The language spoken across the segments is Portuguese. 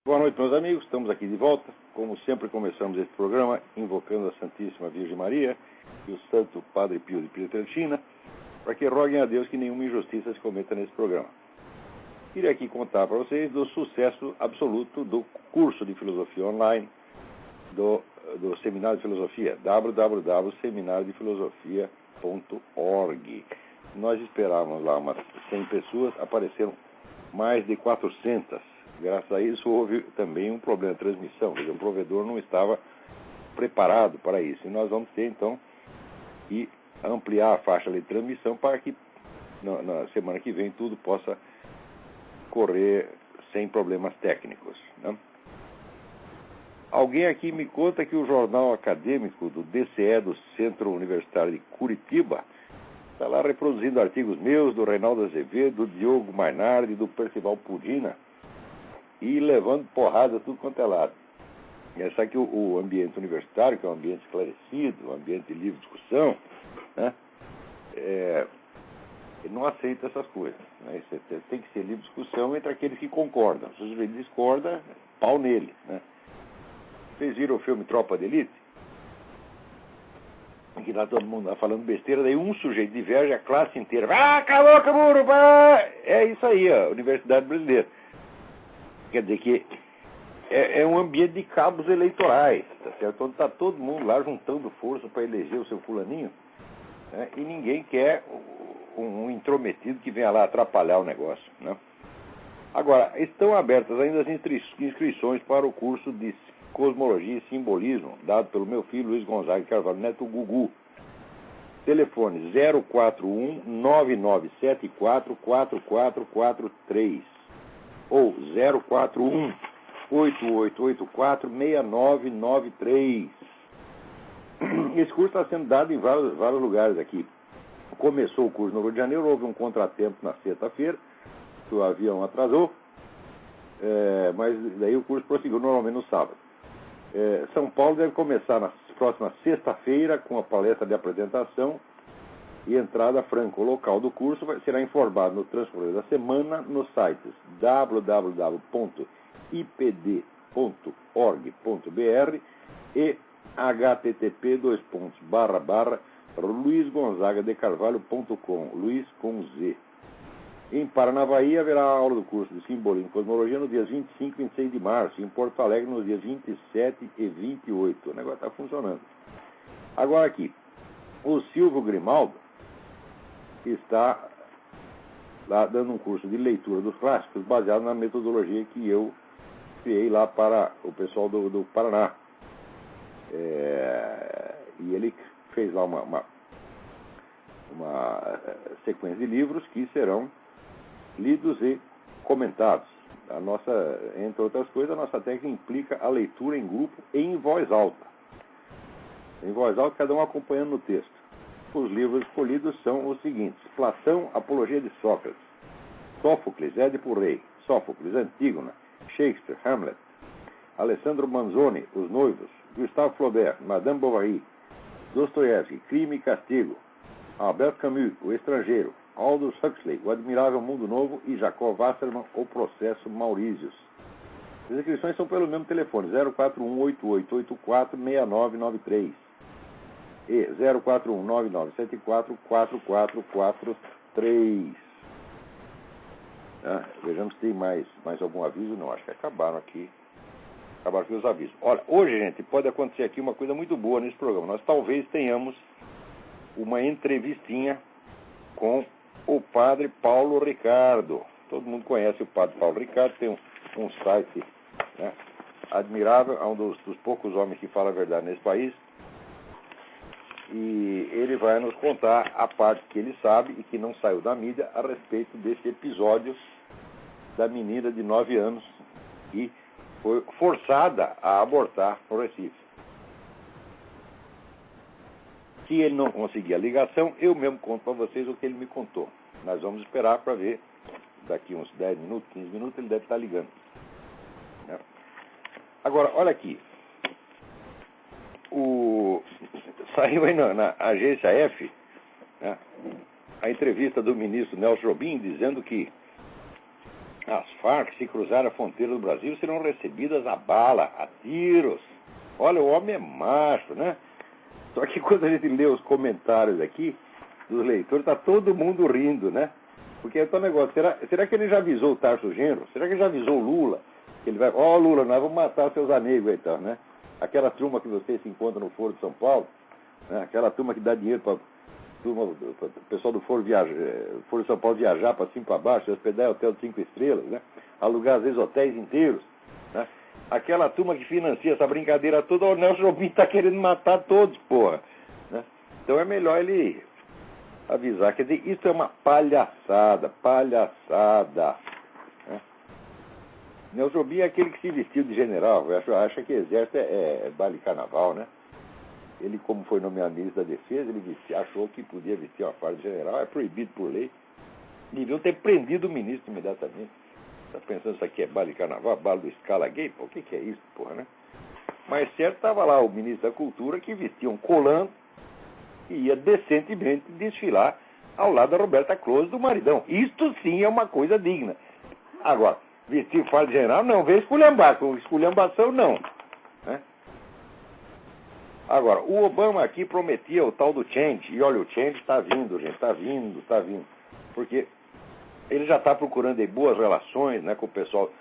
Boa noite, meus amigos. Estamos aqui de volta. Como sempre, começamos este programa invocando a Santíssima Virgem Maria e o Santo Padre Pio de Pietrelcina para que roguem a Deus que nenhuma injustiça se cometa nesse programa. Queria aqui contar para vocês do sucesso absoluto do curso de filosofia online do Seminário de Filosofia, www.seminariodefilosofia.org. Nós esperávamos lá umas 100 pessoas, apareceram mais de 400. Graças a isso houve também um problema de transmissão, quer dizer, o provedor não estava preparado para isso. E nós vamos ter então que ampliar a faixa de transmissão para que na semana que vem tudo possa correr sem problemas técnicos, né? Alguém aqui me conta que o jornal acadêmico do DCE, do Centro Universitário de Curitiba, está lá reproduzindo artigos meus, do Reinaldo Azevedo, do Diogo Mainardi, do Percival Pudina, e levando porrada tudo quanto é lado. Sabe que o ambiente universitário, que é um ambiente esclarecido, um ambiente de livre discussão, né, ele não aceita essas coisas, né? Tem que ser livre discussão entre aqueles que concordam. Se o sujeito discorda, pau nele, né? Vocês viram o filme Tropa de Elite? Que lá todo mundo falando besteira, daí um sujeito diverge, a classe inteira. Ah, calou, caburo! É isso aí, a Universidade Brasileira. Quer dizer que é um ambiente de cabos eleitorais, tá certo? Onde está todo mundo lá juntando força para eleger o seu fulaninho, né? E ninguém quer um intrometido que venha lá atrapalhar o negócio, né? Agora, estão abertas ainda as inscrições para o curso de Cosmologia e Simbolismo, dado pelo meu filho Luiz Gonzaga de Carvalho Neto, Gugu. Telefone 041-9974-4443 ou 041-8884-6993. Esse curso está sendo dado em vários lugares aqui. Começou o curso no Rio de Janeiro, houve um contratempo na sexta-feira, que o avião atrasou, mas daí o curso prosseguiu normalmente no sábado. São Paulo deve começar na próxima sexta-feira com a palestra de apresentação e entrada franca. O local do curso será informado no transcorrer da semana nos sites www.ipd.org.br e http://luizgonzagadecarvalho.com, Luiz com Z. Em Paranavaí haverá a aula do curso de Simbolismo e Cosmologia nos dias 25 e 26 de março, em Porto Alegre nos dias 27 e 28. O negócio está funcionando. Agora aqui, o Silvio Grimaldo está lá dando um curso de leitura dos clássicos baseado na metodologia que eu criei lá para o pessoal do Paraná. E ele fez lá uma sequência de livros que serão lidos e comentados. Entre outras coisas, a nossa técnica implica a leitura em grupo e em voz alta. Em voz alta, cada um acompanhando no texto. Os livros escolhidos são os seguintes: Platão, Apologia de Sócrates; Sófocles, Édipo Rei; Sófocles, Antígona; Shakespeare, Hamlet; Alessandro Manzoni, Os Noivos; Gustave Flaubert, Madame Bovary; Dostoiévski, Crime e Castigo; Albert Camus, O Estrangeiro; Aldous Huxley, O Admirável Mundo Novo; e Jacob Wasserman, O Processo Maurícios. As inscrições são pelo mesmo telefone, 041-8884-6993 e 041-9974-4443. Vejamos se tem mais algum aviso. Não, acho que acabaram aqui os avisos. Olha, hoje, gente, pode acontecer aqui uma coisa muito boa nesse programa. Nós talvez tenhamos uma entrevistinha com o padre Paulo Ricardo. Todo mundo conhece o padre Paulo Ricardo, tem um site, né, admirável, é um dos poucos homens que fala a verdade nesse país. E ele vai nos contar a parte que ele sabe e que não saiu da mídia a respeito desse episódio da menina de 9 anos que foi forçada a abortar no Recife. Se ele não conseguir a ligação, eu mesmo conto para vocês o que ele me contou. Nós vamos esperar para ver, daqui uns 10 minutos, 15 minutos, ele deve estar ligando. Né? Agora, olha aqui. Saiu aí na agência F, né, a entrevista do ministro Nelson Jobim dizendo que As Farc, se cruzarem a fronteira do Brasil, serão recebidas a bala, a tiros. Olha, o homem é macho, né? Só que quando a gente lê os comentários aqui dos leitores, tá todo mundo rindo, né? Porque é o negócio, será que ele já avisou o Tarso Genro? Será que ele já avisou o Lula? Que ele vai, Lula, nós vamos matar seus amigos então, né? Aquela turma que vocês se encontram no Foro de São Paulo, né? Aquela turma que dá dinheiro para o pessoal do Foro de São Paulo viajar para cima e para baixo, hospedar em hotel de 5 estrelas, né? Alugar às vezes hotéis inteiros, né? Aquela turma que financia essa brincadeira toda, o Nelson Jobim está querendo matar todos, porra, né? Então é melhor ele avisar, quer dizer, isso é uma palhaçada, né? Nelson Jobim é aquele que se vestiu de general, acha que exército é baile carnaval, né? Ele, como foi nomeado ministro da Defesa, ele achou que podia vestir uma farda de general, é proibido por lei. Deviam ter prendido o ministro imediatamente. Está pensando isso aqui é baile de carnaval, baile do Scala gay? Pô, o que é isso, porra, né? Mas certo, estava lá o ministro da Cultura que vestia um colã e ia decentemente desfilar ao lado da Roberta Close do maridão. Isto sim é uma coisa digna. Agora, vestir farda de general, não, vem esculhambar, com esculhambação não, né? Agora, o Obama aqui prometia o tal do change, e olha, o change está vindo, gente, está vindo, porque ele já está procurando aí boas relações, né, com o pessoal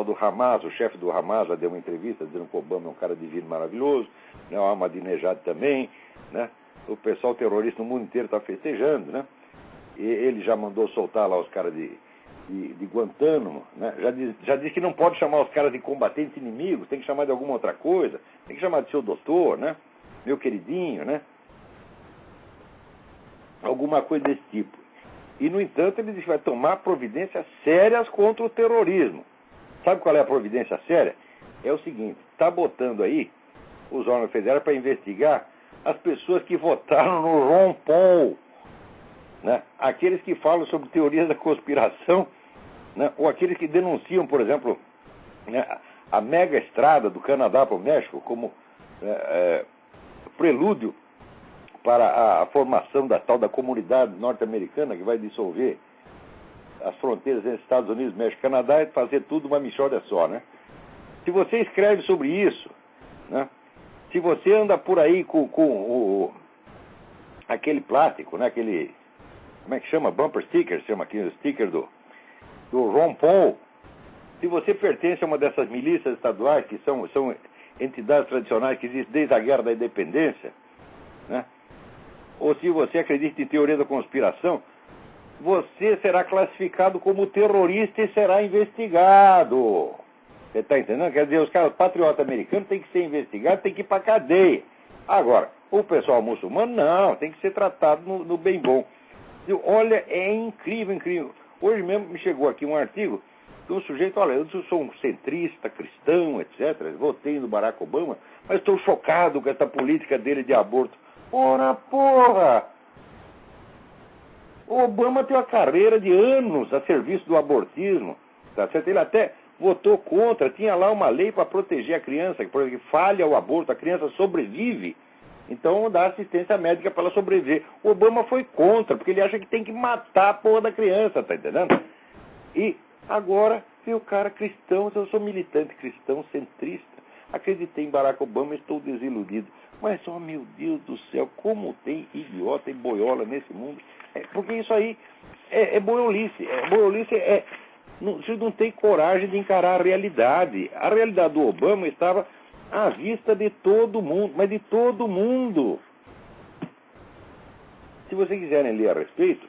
do Hamas, o chefe do Hamas já deu uma entrevista dizendo que o Obama é um cara divino maravilhoso, né, o Ahmadinejad também, né, o pessoal terrorista no mundo inteiro está festejando, né, e ele já mandou soltar lá os caras de Guantánamo, né, já disse que não pode chamar os caras de combatentes inimigos, tem que chamar de alguma outra coisa, tem que chamar de seu doutor, né, meu queridinho, né, alguma coisa desse tipo. E, no entanto, ele diz que vai tomar providências sérias contra o terrorismo. Sabe qual é a providência séria? É o seguinte, está botando aí os órgãos federais para investigar as pessoas que votaram no Ron Paul, né? Aqueles que falam sobre teorias da conspiração, né? Ou aqueles que denunciam, por exemplo, né, a mega estrada do Canadá para o México como prelúdio para a formação da tal da comunidade norte-americana que vai dissolver as fronteiras entre Estados Unidos, México e Canadá e fazer tudo uma mixórdia só, né? Se você escreve sobre isso, né? Se você anda por aí com aquele plástico, né? Aquele, como é que chama? Bumper sticker, chama aqui o sticker do Ron Paul. Se você pertence a uma dessas milícias estaduais que são entidades tradicionais que existem desde a Guerra da Independência, né? Ou se você acredita em teoria da conspiração, você será classificado como terrorista e será investigado. Você está entendendo? Quer dizer, os caras patriotas americanos têm que ser investigados, têm que ir para a cadeia. Agora, o pessoal muçulmano, não, tem que ser tratado no bem bom. Olha, é incrível, incrível. Hoje mesmo me chegou aqui um artigo de um sujeito, olha, eu sou um centrista, cristão, etc. Votei no Barack Obama, mas estou chocado com essa política dele de aborto. Ora, porra! O Obama tem uma carreira de anos a serviço do abortismo, tá certo? Ele até votou contra, tinha lá uma lei para proteger a criança, que, por exemplo, falha o aborto, a criança sobrevive, então dá assistência médica para ela sobreviver. O Obama foi contra, porque ele acha que tem que matar a porra da criança, tá entendendo? E agora, o cara cristão, eu sou militante cristão, centrista, acreditei em Barack Obama, estou desiludido. Mas, oh meu Deus do céu, como tem idiota e boiola nesse mundo. Porque isso aí é boiolice. Você não tem coragem de encarar a realidade. A realidade do Obama estava à vista de todo mundo, mas de todo mundo. Se vocês quiserem ler a respeito,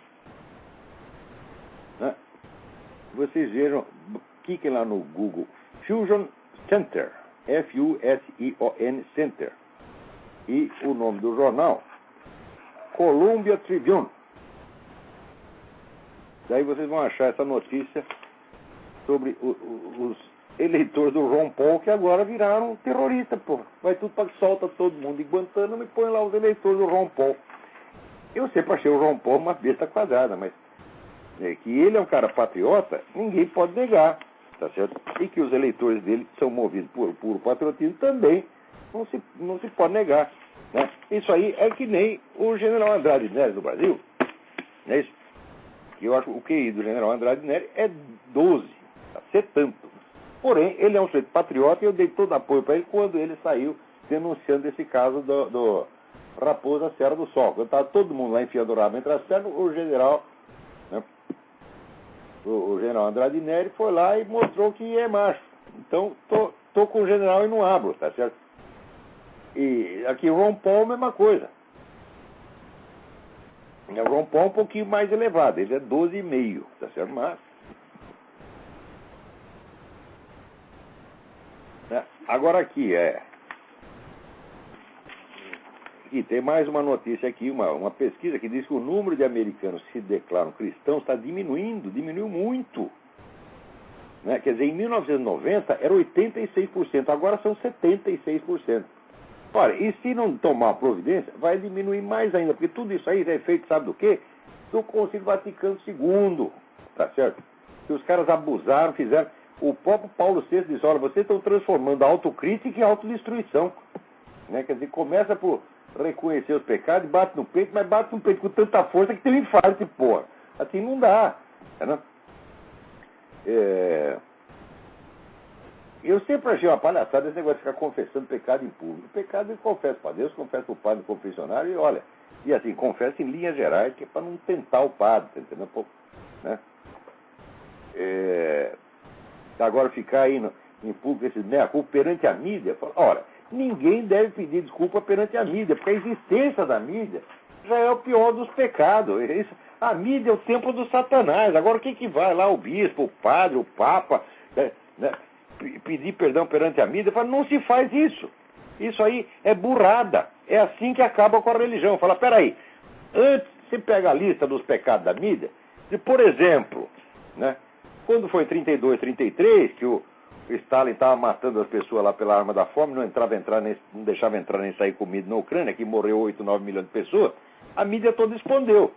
né, vocês vejam, cliquem lá no Google, Fusion Center, Fusion Center. E o nome do jornal, Columbia Tribune. Daí vocês vão achar essa notícia sobre os eleitores do Ron Paul que agora viraram terroristas, pô. Vai tudo para que solta todo mundo em Guantánamo e põe lá os eleitores do Ron Paul. Eu sempre achei o Ron Paul uma besta quadrada, mas que ele é um cara patriota, ninguém pode negar, tá certo? E que os eleitores dele são movidos por puro patriotismo também. Não se pode negar, né? Isso aí é que nem o general Andrade Nery do Brasil, não é isso? Eu acho que o QI do general Andrade Nery é 12, ser tanto. Porém, ele é um sujeito patriota e eu dei todo apoio para ele quando ele saiu denunciando esse caso do Raposa Serra do Sol. Quando estava todo mundo lá enfiando o rabo entre as pernas, o general, né, o general Andrade Neri foi lá e mostrou que é macho. Então, tô com o general e não abro, tá certo? E aqui o Ron Paul, mesma coisa. O Ron Paul é um pouquinho mais elevado, ele é 12,5, tá certo? Mas... Agora aqui, e tem mais uma notícia aqui, uma pesquisa que diz que o número de americanos que se declaram cristãos está diminuiu muito. Né? Quer dizer, em 1990 era 86%, agora são 76%. Ora, e se não tomar providência, vai diminuir mais ainda, porque tudo isso aí é feito, sabe do quê? Do Concílio Vaticano II, tá certo? Que os caras abusaram, fizeram... O próprio Paulo VI diz, olha, vocês estão transformando a autocrítica em autodestruição. Né? Quer dizer, começa por reconhecer os pecados, bate no peito, mas bate no peito com tanta força que tem um infarto, porra. Assim não dá. Né? Eu sempre achei uma palhaçada esse negócio de ficar confessando pecado em público. O pecado eu confesso para Deus, confesso para o padre no confessionário e olha, e assim, confesso em linhas gerais, que é para não tentar o padre, entendeu? Né? Agora ficar aí em público esse meia-culpa perante a mídia, ora, ninguém deve pedir desculpa perante a mídia, porque a existência da mídia já é o pior dos pecados. A mídia é o templo do Satanás. Agora o que vai lá o bispo, o padre, o papa, né, pedir perdão perante a mídia? Fala, não se faz isso. Isso aí é burrada. É assim que acaba com a religião. Fala, peraí, antes você pega a lista dos pecados da mídia, e, por exemplo, né, quando foi 32, 33, que o Stalin estava matando as pessoas lá pela arma da fome, não deixava entrar nem sair comida na Ucrânia, que morreu 8, 9 milhões de pessoas, a mídia toda escondeu.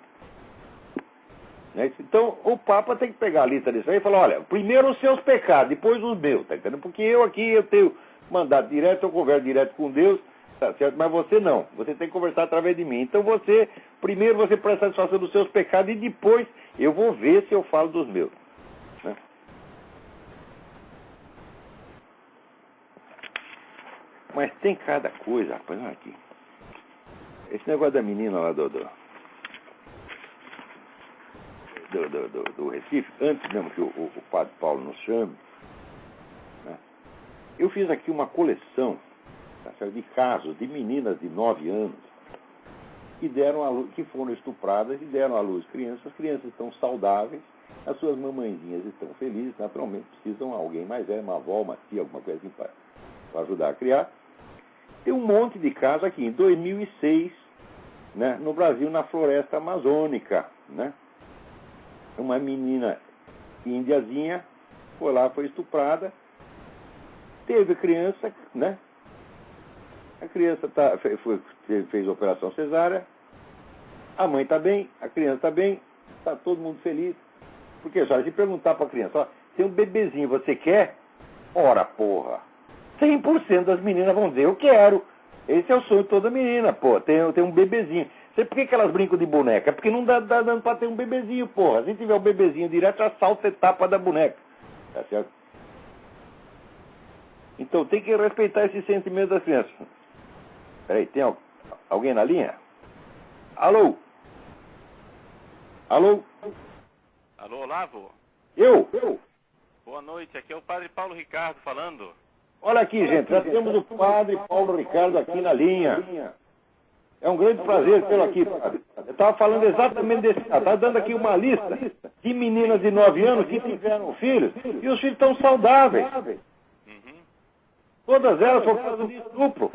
Né? Então, o Papa tem que pegar a lista disso aí e falar, olha, primeiro os seus pecados, depois os meus, tá entendendo? Porque eu tenho mandato direto, eu converso direto com Deus, tá certo? Mas você não, você tem que conversar através de mim. Então primeiro você presta satisfação dos seus pecados e depois eu vou ver se eu falo dos meus. Né? Mas tem cada coisa, rapaz, olha aqui. Esse negócio da menina lá do Recife, antes mesmo que o padre Paulo nos chame, né, eu fiz aqui uma coleção, tá, de casos de meninas de 9 anos que foram estupradas e deram à luz crianças. As crianças estão saudáveis, as suas mamãezinhas estão felizes, naturalmente precisam de alguém mais velho, uma avó, uma tia, alguma coisa assim para ajudar a criar. Tem um monte de casos aqui, em 2006, né, no Brasil, na floresta amazônica, né? Uma menina índiazinha foi lá, foi estuprada, teve criança, né? A criança fez operação cesárea, a mãe está bem, a criança está bem, está todo mundo feliz. Porque só se perguntar para a criança, ó, tem um bebezinho, você quer? Ora, porra, 100% das meninas vão dizer, eu quero. Esse é o sonho de toda menina, pô, tem um bebezinho. Sei por que elas brincam de boneca? Porque não dá dando para ter um bebezinho, porra. Se tiver um bebezinho direto, já salta a etapa da boneca. Tá certo? Então tem que respeitar esse sentimento das crianças. Peraí, tem alguém na linha? Alô? Alô? Alô, Olavo? Eu? Boa noite, aqui é o padre Paulo Ricardo falando. Olha aqui, gente, já temos o padre Paulo Ricardo aqui na linha. É um grande prazer tê-lo aqui, padre. Eu estava falando exatamente desse caso. Estava dando aqui uma lista de meninas de 9 anos que tiveram filhos e os filhos estão saudáveis. Uhum. Todas elas por causa de estupro.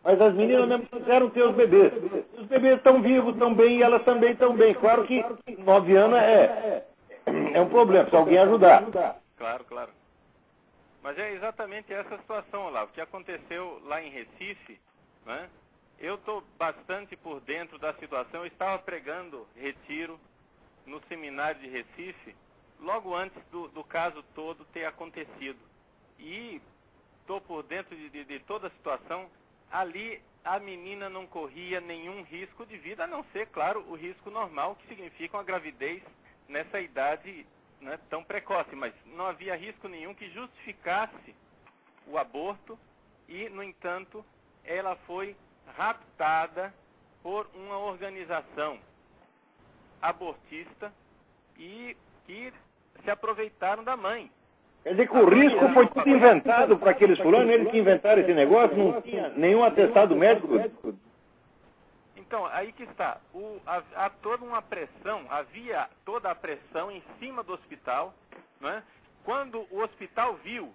Mas as meninas mesmo quiseram ter os bebês. Os bebês estão vivos, estão bem e elas também estão bem. Claro que 9 anos é um problema, se alguém ajudar. Claro. Mas é exatamente essa situação, Olavo, que aconteceu lá em Recife, né? Eu estou bastante por dentro da situação. Eu estava pregando retiro no seminário de Recife, logo antes do caso todo ter acontecido. E estou por dentro de toda a situação. Ali a menina não corria nenhum risco de vida, a não ser, claro, o risco normal, que significa uma gravidez nessa idade né, tão precoce, mas não havia risco nenhum que justificasse o aborto e, no entanto, ela foi raptada por uma organização abortista e que se aproveitaram da mãe. Quer dizer que o risco foi tudo inventado por aqueles fulanos, eles que inventaram esse negócio, não tinha nenhum atestado médico. Então, aí que está. Há toda uma pressão, havia toda a pressão em cima do hospital, né? Quando o hospital viu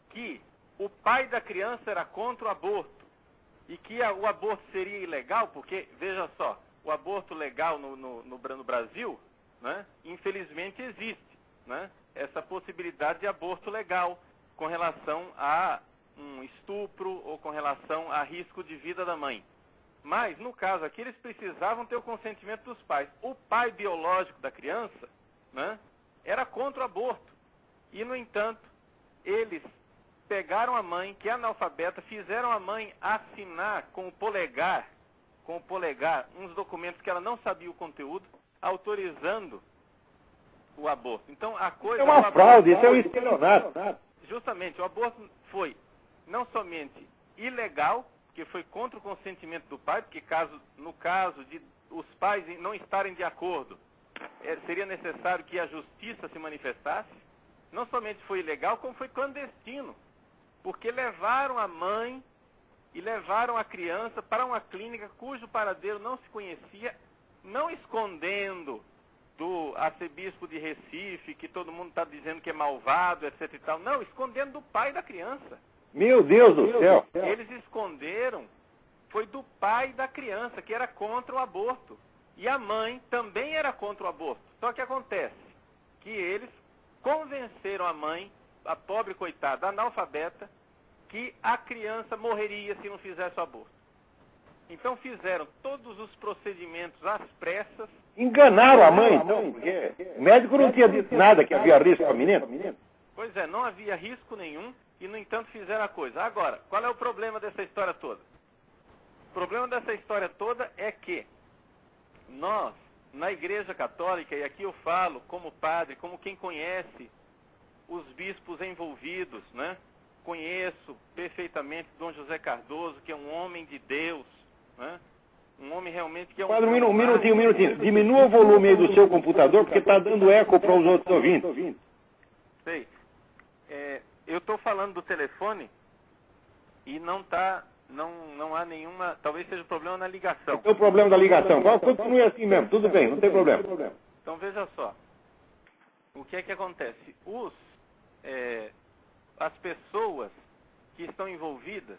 que o pai da criança era contra o aborto e que o aborto seria ilegal, porque, veja só, o aborto legal no Brasil, né, infelizmente existe, né, essa possibilidade de aborto legal com relação a um estupro ou com relação a risco de vida da mãe. Mas, no caso aqui, eles precisavam ter o consentimento dos pais. O pai biológico da criança, né, era contra o aborto. E, no entanto, eles pegaram a mãe, que é analfabeta, fizeram a mãe assinar com o polegar, uns documentos que ela não sabia o conteúdo, autorizando o aborto. Então, a coisa... É uma fraude, isso é um estelionato. Justamente, o aborto foi não somente ilegal, que foi contra o consentimento do pai, porque no caso de os pais não estarem de acordo, seria necessário que a justiça se manifestasse. Não somente foi ilegal, como foi clandestino, porque levaram a mãe e levaram a criança para uma clínica cujo paradeiro não se conhecia, não escondendo do arcebispo de Recife, que todo mundo está dizendo que é malvado, etc e tal. Não, escondendo do pai da criança. Meu Deus do céu! Eles esconderam, foi do pai da criança, que era contra o aborto. E a mãe também era contra o aborto. Só que acontece que eles convenceram a mãe, a pobre coitada, analfabeta, que a criança morreria se não fizesse o aborto. Então fizeram todos os procedimentos às pressas. Enganaram a mãe, então, porque o médico não tinha dito nada que havia risco para a menina. Pois é, não havia risco nenhum e, no entanto, fizeram a coisa. Agora, qual é o problema dessa história toda? O problema dessa história toda é que nós, na Igreja Católica, e aqui eu falo como padre, como quem conhece os bispos envolvidos, né? Conheço perfeitamente Dom José Cardoso, que é um homem de Deus, né? Um homem realmente que é um... Padre, um minutinho. Diminua o volume aí do seu computador, porque está dando eco para os outros ouvintes. Sei. Eu estou falando do telefone e não há nenhuma... Talvez seja o problema na ligação. É o problema da ligação. Continue assim mesmo, tudo bem, não tem problema. Então veja só. O que é que acontece? As pessoas que estão envolvidas,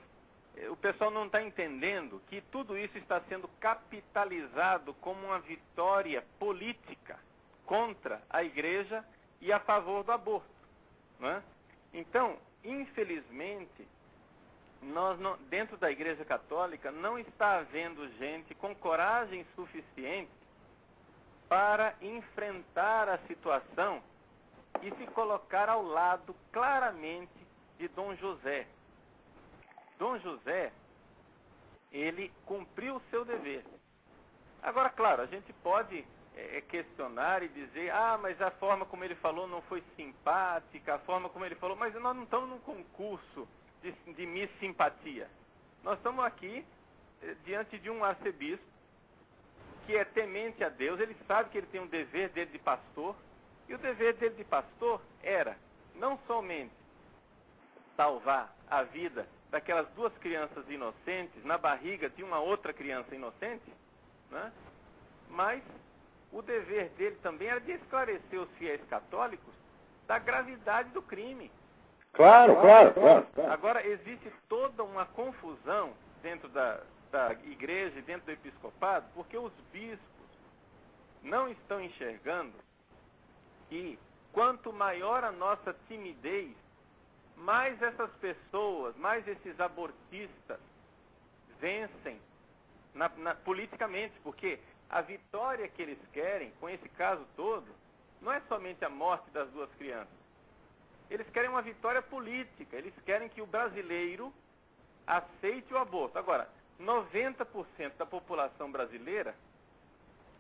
o pessoal não está entendendo que tudo isso está sendo capitalizado como uma vitória política contra a igreja e a favor do aborto, né? Então, infelizmente, dentro da Igreja Católica não está havendo gente com coragem suficiente para enfrentar a situação e se colocar ao lado claramente de Dom José. Dom José, ele cumpriu o seu dever. Agora, claro, a gente pode questionar e dizer, mas a forma como ele falou não foi simpática, a forma como ele falou, mas nós não estamos num concurso de Miss Simpatia. Nós estamos aqui diante de um arcebispo que é temente a Deus, ele sabe que ele tem um dever dele de pastor, e o dever dele de pastor era não somente salvar a vida daquelas duas crianças inocentes na barriga de uma outra criança inocente, né? Mas o dever dele também era de esclarecer os fiéis católicos da gravidade do crime. Claro. Agora, existe toda uma confusão dentro da igreja e dentro do episcopado, porque os bispos não estão enxergando que quanto maior a nossa timidez, mais essas pessoas, mais esses abortistas vencem politicamente, porque a vitória que eles querem com esse caso todo não é somente a morte das duas crianças. Eles querem uma vitória política, eles querem que o brasileiro aceite o aborto. Agora, 90% da população brasileira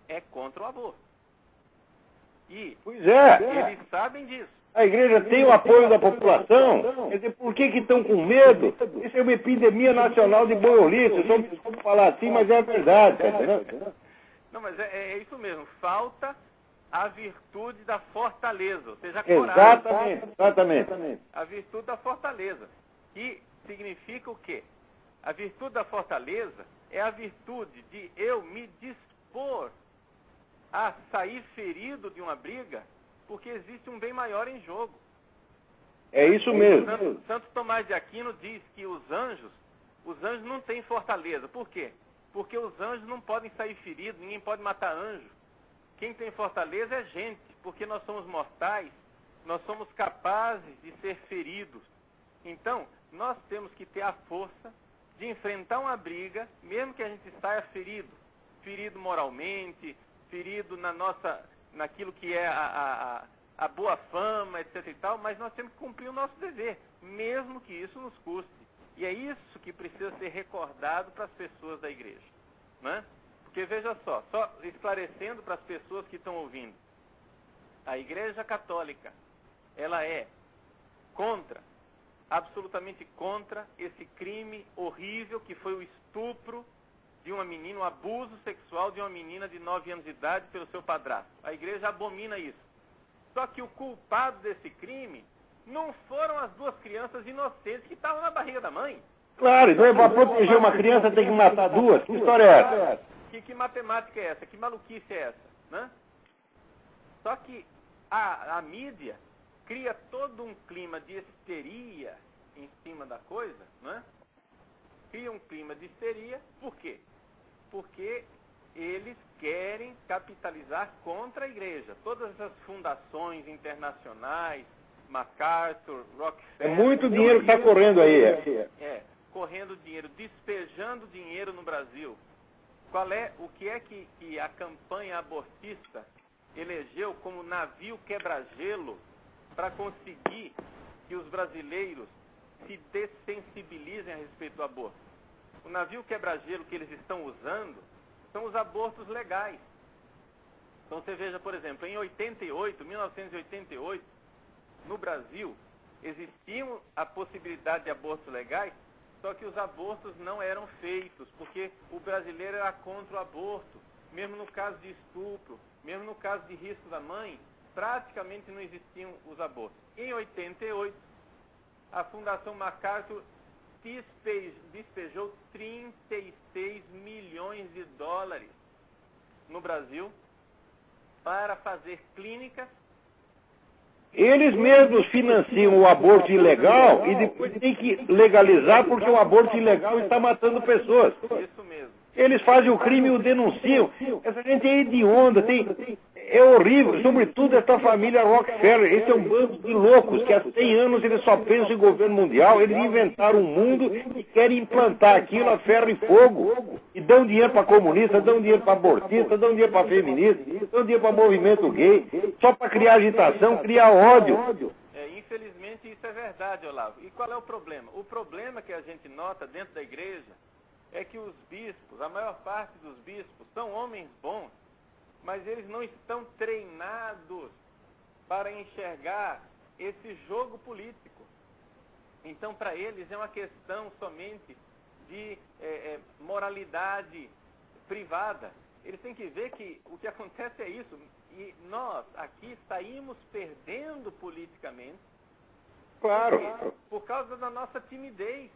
é contra o aborto. E Pois é. eles sabem disso. A igreja tem o apoio da população. Quer dizer, por que estão com medo? Isso é uma epidemia nacional de boiolice. Eu só me desculpo falar assim, mas é a verdade. Tá entendendo? Não, mas é isso mesmo. Falta a virtude da fortaleza, ou seja, a coragem. Exatamente. A virtude da fortaleza. Que significa o quê? A virtude da fortaleza é a virtude de eu me dispor a sair ferido de uma briga, porque existe um bem maior em jogo. É isso mesmo. Santo Tomás de Aquino diz que os anjos não têm fortaleza. Por quê? Porque os anjos não podem sair feridos, ninguém pode matar anjo. Quem tem fortaleza é gente, porque nós somos mortais, nós somos capazes de ser feridos. Então, nós temos que ter a força de enfrentar uma briga, mesmo que a gente saia ferido. Ferido moralmente, ferido naquilo que é a boa fama, etc. e tal, mas nós temos que cumprir o nosso dever, mesmo que isso nos custe. E é isso que precisa ser recordado para as pessoas da igreja. Né? Porque veja só esclarecendo para as pessoas que estão ouvindo, a Igreja Católica, ela é absolutamente contra esse crime horrível que foi o estupro de uma menina, o abuso sexual de uma menina de 9 anos de idade pelo seu padrasto. A igreja abomina isso. Só que o culpado desse crime não foram as 2 crianças inocentes que estavam na barriga da mãe. Claro, então para proteger uma criança tem que matar 2? Que história é essa? Que matemática é essa? Que maluquice é essa? Né? Só que a mídia cria todo um clima de histeria em cima da coisa, né? Cria um clima de histeria, por quê? Porque eles querem capitalizar contra a igreja. Todas essas fundações internacionais, MacArthur, Rockefeller... É muito dinheiro que está correndo aí. Correndo dinheiro, despejando dinheiro no Brasil. O que é que a campanha abortista elegeu como navio quebra-gelo para conseguir que os brasileiros se dessensibilizem a respeito do aborto? O navio quebra-gelo que eles estão usando são os abortos legais. Então você veja, por exemplo, em 1988, no Brasil, existia a possibilidade de abortos legais, só que os abortos não eram feitos, porque o brasileiro era contra o aborto. Mesmo no caso de estupro, mesmo no caso de risco da mãe, praticamente não existiam os abortos. Em 88, a Fundação MacArthur despejou 36 milhões de dólares no Brasil para fazer clínicas. Eles mesmos financiam o aborto ilegal e depois tem que legalizar porque o aborto ilegal está matando pessoas. Isso mesmo. Eles fazem o crime e o denunciam. Essa gente é hedionda, é horrível, sobretudo essa família Rockefeller. Esse é um bando de loucos que há 100 anos eles só pensam em governo mundial. Eles inventaram um mundo e querem implantar aquilo a ferro e fogo. E dão dinheiro para comunista, dão dinheiro para abortista, dão dinheiro para feminista, dão dinheiro para movimento gay, só para criar agitação, criar ódio. Infelizmente isso é verdade, Olavo. E qual é o problema? O problema que a gente nota dentro da igreja é que os bispos, a maior parte dos bispos, são homens bons, mas eles não estão treinados para enxergar esse jogo político. Então, para eles, é uma questão somente de moralidade privada. Eles têm que ver que o que acontece é isso. E nós, aqui, saímos perdendo politicamente. Claro. Por causa da nossa timidez.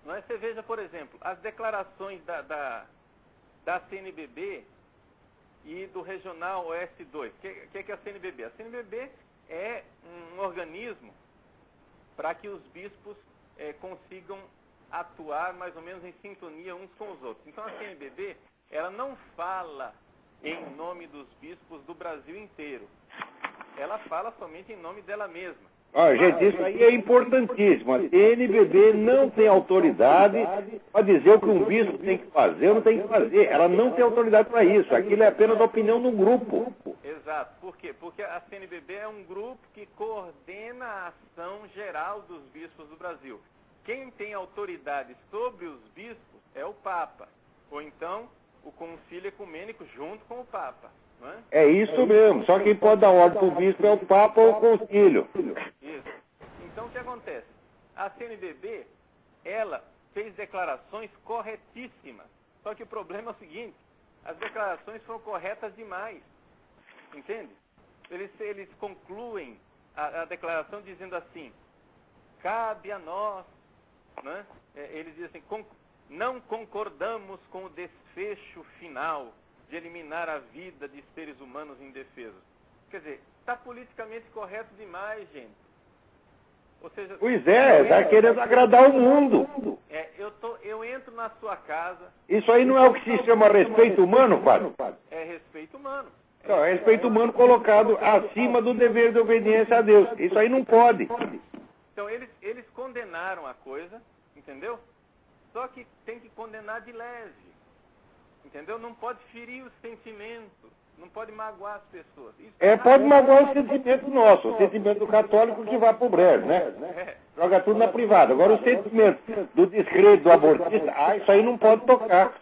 Você veja, por exemplo, as declarações da CNBB e do Regional Oeste 2. O que é a CNBB? A CNBB é um organismo para que os bispos consigam atuar mais ou menos em sintonia uns com os outros. Então a CNBB, ela não fala em nome dos bispos do Brasil inteiro. Ela fala somente em nome dela mesma. Gente, isso aí é importantíssimo. A CNBB não tem autoridade para dizer o que um bispo tem que fazer ou não tem que fazer. Ela não tem autoridade para isso. Aquilo é apenas a opinião do grupo. Exato. Por quê? Porque a CNBB é um grupo que coordena a ação geral dos bispos do Brasil. Quem tem autoridade sobre os bispos é o Papa. Ou então o Concílio Ecumênico junto com o Papa. não é? É isso mesmo. Só quem pode dar ordem para o bispo é o Papa ou o Concílio. Isso. Então, o que acontece? A CNBB, ela fez declarações corretíssimas. Só que o problema é o seguinte, as declarações foram corretas demais. Entende? Eles concluem a declaração dizendo assim, cabe a nós, né? Eles dizem assim, não concordamos com o desfecho final de eliminar a vida de seres humanos indefesos. Quer dizer, está politicamente correto demais, gente. Ou seja, Pois é, está querendo agradar o mundo. Eu entro na sua casa... Isso aí não é o que se chama respeito humano, Fábio? É respeito humano. Não, é respeito humano colocado acima do dever de obediência a Deus. Isso aí não pode. Então, eles condenaram a coisa, entendeu? Só que tem que condenar de leve, entendeu? Não pode ferir os sentimentos, não pode magoar as pessoas. Pode magoar o sentimento nosso, o sentimento do católico que vai pro brejo, né? Joga tudo na privada. Agora, o sentimento do descrédito do abortista, isso aí não pode tocar.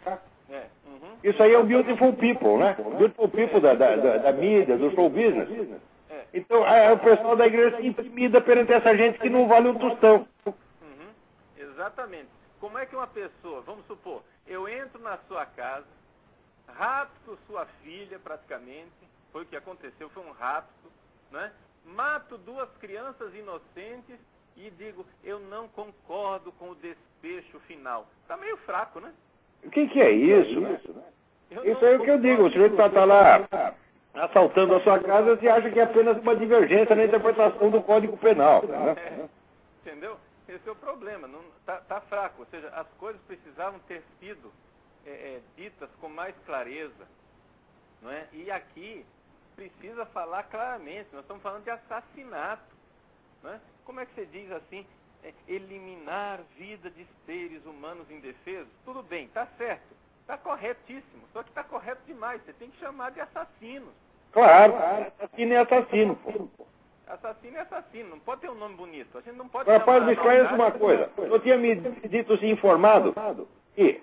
Isso aí é o beautiful people, né? O beautiful people da mídia, do show business. Então, o pessoal da igreja se intimida perante essa gente que não vale um tostão. Exatamente. Como é que uma pessoa, vamos supor, eu entro na sua casa, rapto sua filha praticamente, foi o que aconteceu, foi um rapto, né? Mato 2 crianças inocentes e digo, eu não concordo com o desfecho final. Está meio fraco, né? O que é isso, né? Isso é o que eu digo, o sujeito está lá assaltando a sua casa e acha que é apenas uma divergência na interpretação do Código Penal. Né? Entendeu? Esse é o problema, está fraco. Ou seja, as coisas precisavam ter sido ditas com mais clareza. Não é? E aqui precisa falar claramente, nós estamos falando de assassinato. Não é? Como é que você diz assim, eliminar vida de seres humanos indefesos? Tudo bem, está certo, está corretíssimo, só que está correto demais, você tem que chamar de assassinos. Claro, assassino é assassino. Assassino é assassino, não pode ter um nome bonito. A gente não pode Rapaz, me esclarece uma coisa. Eu tinha me dito assim, informado que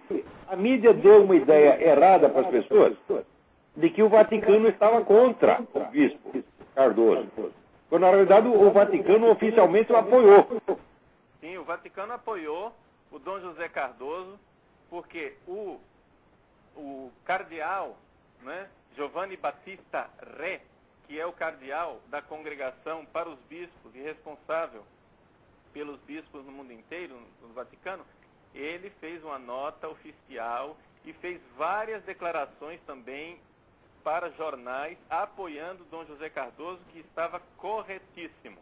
a mídia deu uma ideia errada para as pessoas de que o Vaticano estava contra o bispo Cardoso. Quando, na realidade, o Vaticano oficialmente o apoiou. Sim, o Vaticano apoiou o Dom José Cardoso, porque o cardeal, né, Giovanni Battista Re, que é o cardeal da congregação para os bispos e responsável pelos bispos no mundo inteiro, no Vaticano, ele fez uma nota oficial e fez várias declarações também para jornais apoiando Dom José Cardoso, que estava corretíssimo.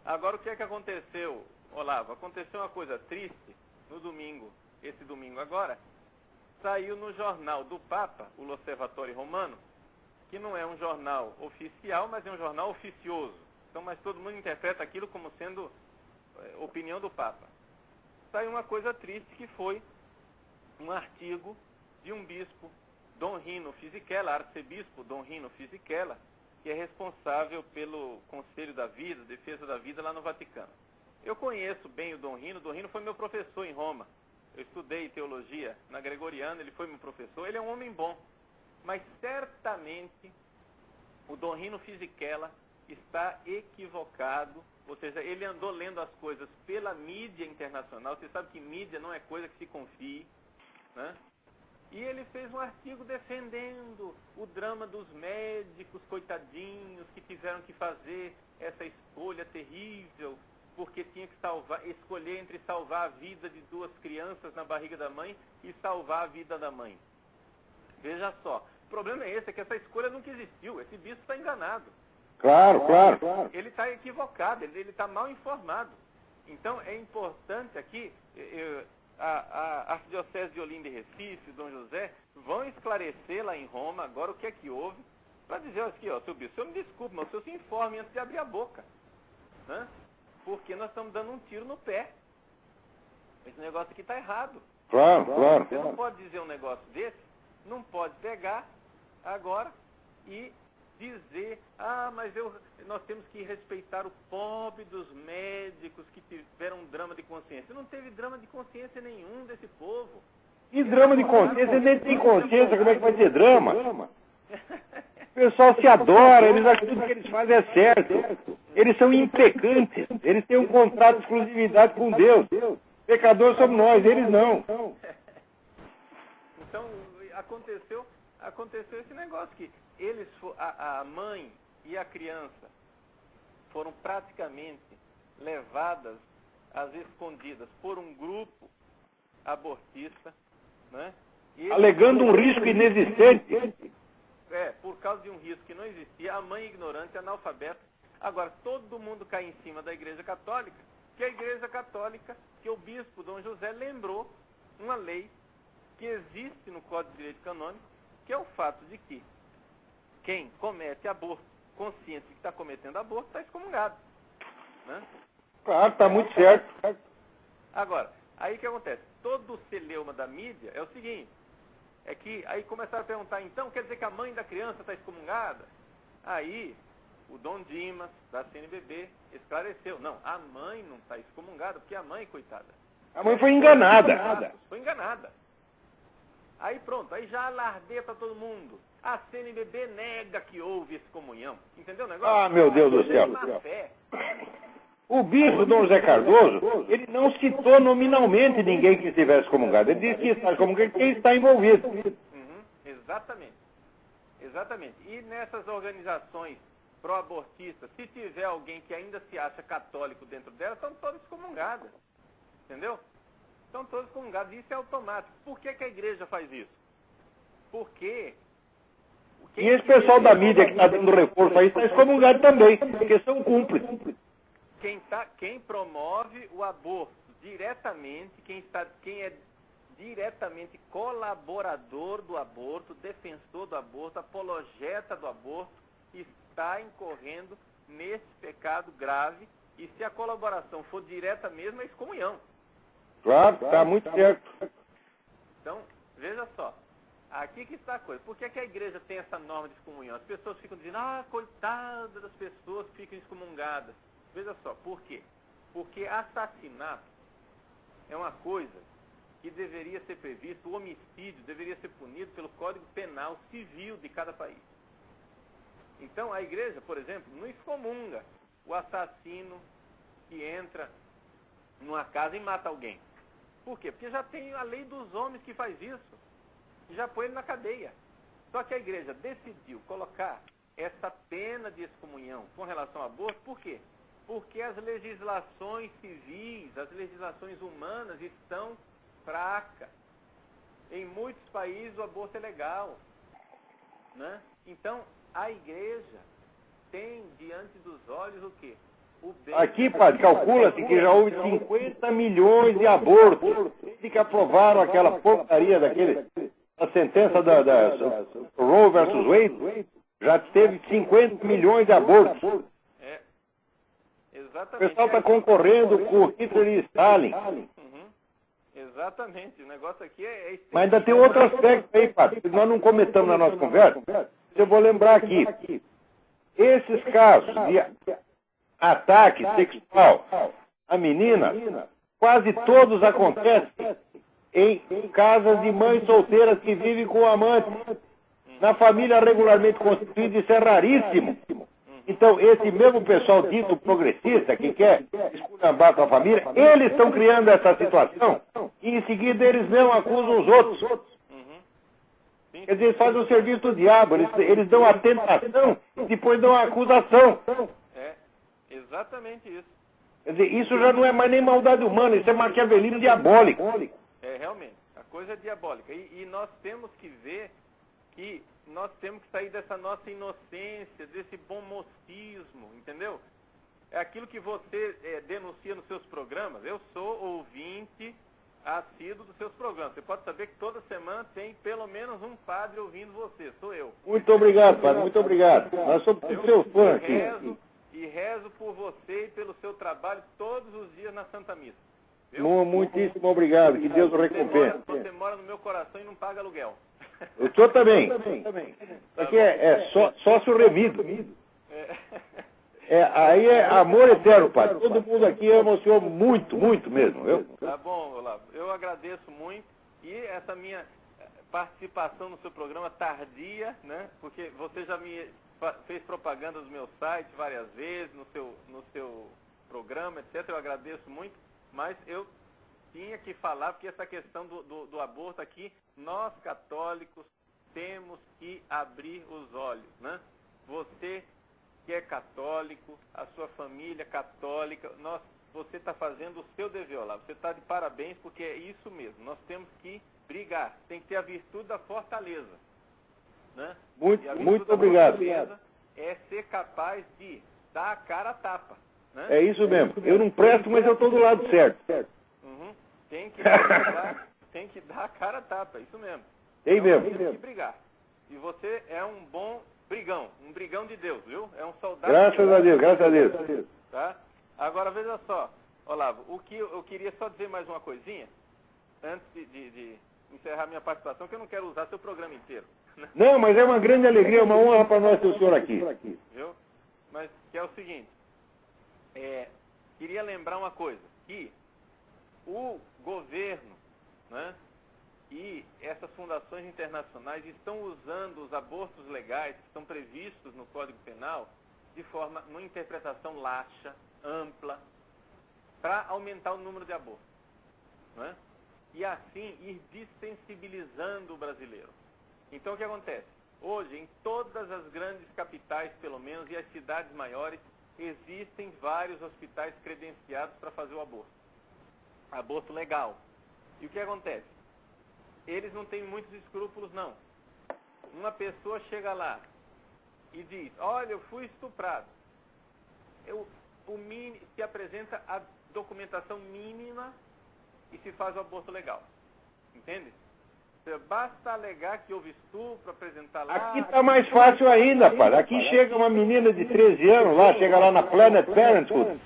Agora, o que é que aconteceu, Olavo? Aconteceu uma coisa triste no domingo, esse domingo agora, saiu no jornal do Papa, o L'Osservatore Romano, que não é um jornal oficial, mas é um jornal oficioso. Então, mas todo mundo interpreta aquilo como sendo opinião do Papa. Saiu uma coisa triste, que foi um artigo de um bispo, Dom Rino Fisichella, arcebispo Dom Rino Fisichella, que é responsável pelo Conselho da Vida, Defesa da Vida lá no Vaticano. Eu conheço bem o Dom Rino foi meu professor em Roma. Eu estudei teologia na Gregoriana, ele foi meu professor, ele é um homem bom. Mas certamente o Dom Rino Fisichella está equivocado, ou seja, ele andou lendo as coisas pela mídia internacional. Você sabe que mídia não é coisa que se confie, né? E ele fez um artigo defendendo o drama dos médicos, coitadinhos, que tiveram que fazer essa escolha terrível, porque tinha que escolher entre salvar a vida de 2 crianças na barriga da mãe e salvar a vida da mãe. Veja só, o problema é esse, é que essa escolha nunca existiu, esse bispo está enganado. Claro. Ele está equivocado, ele está mal informado. Então, é importante aqui, a Arquidiocese de Olinda e Recife, Dom José, vão esclarecer lá em Roma agora o que é que houve, para dizer aqui, ó, seu bispo, o senhor me desculpe, mas o senhor se informe antes de abrir a boca. Né? Porque nós estamos dando um tiro no pé. Esse negócio aqui está errado. Claro. Você não pode dizer um negócio desse, não pode pegar agora e dizer, mas nós temos que respeitar o pobre dos médicos que tiveram um drama de consciência. Não teve drama de consciência nenhum desse povo. E drama de consciência? Nem tem consciência, como é que vai ter drama? O pessoal se adora, eles acham que tudo que eles fazem é certo. Eles são impecantes, eles têm um contrato de exclusividade com Deus. Pecadores somos nós, eles não. Então, aconteceu esse negócio que a mãe e a criança foram praticamente levadas às escondidas por um grupo abortista, né? Alegando um risco inexistente. Por causa de um risco que não existia, a mãe ignorante, analfabeta. Agora, todo mundo cai em cima da Igreja Católica, que a Igreja Católica, que o bispo Dom José lembrou uma lei que existe no Código de Direito Canônico, que é o fato de que quem comete aborto, consciente de que está cometendo aborto, está excomungado. Né? Claro, está muito certo. Agora, aí o que acontece? Todo o celeuma da mídia é o seguinte, é que aí começaram a perguntar, então, quer dizer que a mãe da criança está excomungada? Aí, o Dom Dimas, da CNBB, esclareceu, não, a mãe não está excomungada, porque a mãe, coitada. A mãe foi enganada. Foi enganada. Aí pronto, aí já alardeia para todo mundo. A CNBB nega que houve excomunhão. Entendeu o negócio? Ah, meu Deus do céu. O bispo Dom José Cardoso, ele não citou nominalmente ninguém que estivesse excomungado. Ele disse que está excomungado quem está envolvido. Exatamente. Exatamente. E nessas organizações pró-abortistas, se tiver alguém que ainda se acha católico dentro delas, estão todas excomungadas. Entendeu? Estão todos excomungados. Isso é automático. Por que a igreja faz isso? Porque... E esse pessoal da mídia que está dando reforço aí está excomungado também, porque são cúmplices. Quem promove o aborto diretamente, quem é diretamente colaborador do aborto, defensor do aborto, apologeta do aborto, está incorrendo nesse pecado grave, e se a colaboração for direta mesmo, é excomunhão. Claro, está muito certo. Então, veja só, aqui que está a coisa. Por que a igreja tem essa norma de excomunhão? As pessoas ficam dizendo, coitada das pessoas que ficam excomungadas. Veja só, por quê? Porque assassinato é uma coisa que deveria ser previsto, o homicídio deveria ser punido pelo Código Penal Civil de cada país. Então, a igreja, por exemplo, não excomunga o assassino que entra numa casa e mata alguém. Por quê? Porque já tem a lei dos homens que faz isso. E já põe ele na cadeia. Só que a igreja decidiu colocar essa pena de excomunhão com relação ao aborto, por quê? Porque as legislações civis, as legislações humanas estão fracas. Em muitos países o aborto é legal. Né? Então, a igreja tem diante dos olhos o quê? O bem. Aqui, padre, calcula-se que já houve 50 milhões de abortos desde que aprovaram aquela porcaria a sentença da Roe versus Wade, já teve 50 milhões de abortos. Exatamente. O pessoal está concorrendo com Hitler e Stalin. Exatamente. O negócio aqui é... Mas ainda tem outro aspecto aí, padre, que nós não comentamos na nossa conversa. Eu vou lembrar aqui. Esses casos de ataque sexual a menina, quase todos acontecem em casas de mães solteiras que vivem com amante. Na família regularmente constituída, isso é raríssimo. Então, esse mesmo pessoal dito progressista, que quer esculhambar com a família, eles estão criando essa situação e em seguida eles mesmos acusam os outros. Quer dizer, eles fazem o serviço do diabo, eles dão a tentação e depois dão a acusação. É, exatamente isso. Quer dizer, isso já não é mais nem maldade humana, isso é maquiavelismo diabólico. É, realmente, a coisa é diabólica. E nós temos que ver que nós temos que sair dessa nossa inocência, desse bom mocismo, entendeu? É aquilo que você denuncia nos seus programas. Eu sou ouvinte assíduo dos seus programas. Você pode saber que toda semana tem pelo menos um padre ouvindo você. Sou eu. Muito obrigado, padre. Muito obrigado. Nós somos seus fãs aqui. E rezo por você e pelo seu trabalho todos os dias na Santa Missa. Muitíssimo obrigado. Que Deus o recompense. Você mora no meu coração e não paga aluguel. O senhor também. Isso aqui é sócio remido. Aí é amor eterno, padre. Todo mundo aqui ama o senhor muito, muito mesmo. Viu? Tá bom, Olavo. Eu agradeço muito. E participação no seu programa tardia, né? Porque você já me fez propaganda do meu site várias vezes, no seu programa, etc. Eu agradeço muito, mas eu tinha que falar, porque essa questão do aborto aqui, nós católicos temos que abrir os olhos, né? Você que é católico, a sua família católica, você está fazendo o seu dever, lá. Você está de parabéns, porque é isso mesmo. Nós temos que brigar. Tem que ter a virtude da fortaleza, né? Muito obrigado. É ser capaz de dar a cara a tapa, né? É isso mesmo. Eu não presto, mas eu estou do lado certo. Uhum. Tem que dar a cara a tapa, isso mesmo. Tem mesmo. Tem que brigar. E você é um bom brigão, um brigão de Deus, viu? É um soldado. Graças a Deus. Tá? Agora veja só, Olavo, o que eu queria só dizer mais uma coisinha, antes de encerrar minha participação, que eu não quero usar seu programa inteiro. Né? Não, mas é uma grande alegria, uma honra para nós ter o senhor aqui. Viu? Mas que é o seguinte, queria lembrar uma coisa, que o governo, né, e essas fundações internacionais estão usando os abortos legais que estão previstos no Código Penal de forma, numa interpretação laxa, ampla, para aumentar o número de abortos, né? E assim ir desensibilizando o brasileiro. Então o que acontece? Hoje, em todas as grandes capitais, pelo menos, e as cidades maiores, existem vários hospitais credenciados para fazer o aborto. Aborto legal. E o que acontece? Eles não têm muitos escrúpulos, não. Uma pessoa chega lá e diz, olha, eu fui estuprado. Se apresenta a documentação mínima e se faz o aborto legal. Entende? Basta alegar que houve estupro, apresentar lá... Aqui está mais fácil ainda, pai. Aqui chega uma menina de 13 anos lá, chega lá na Planet Parenthood,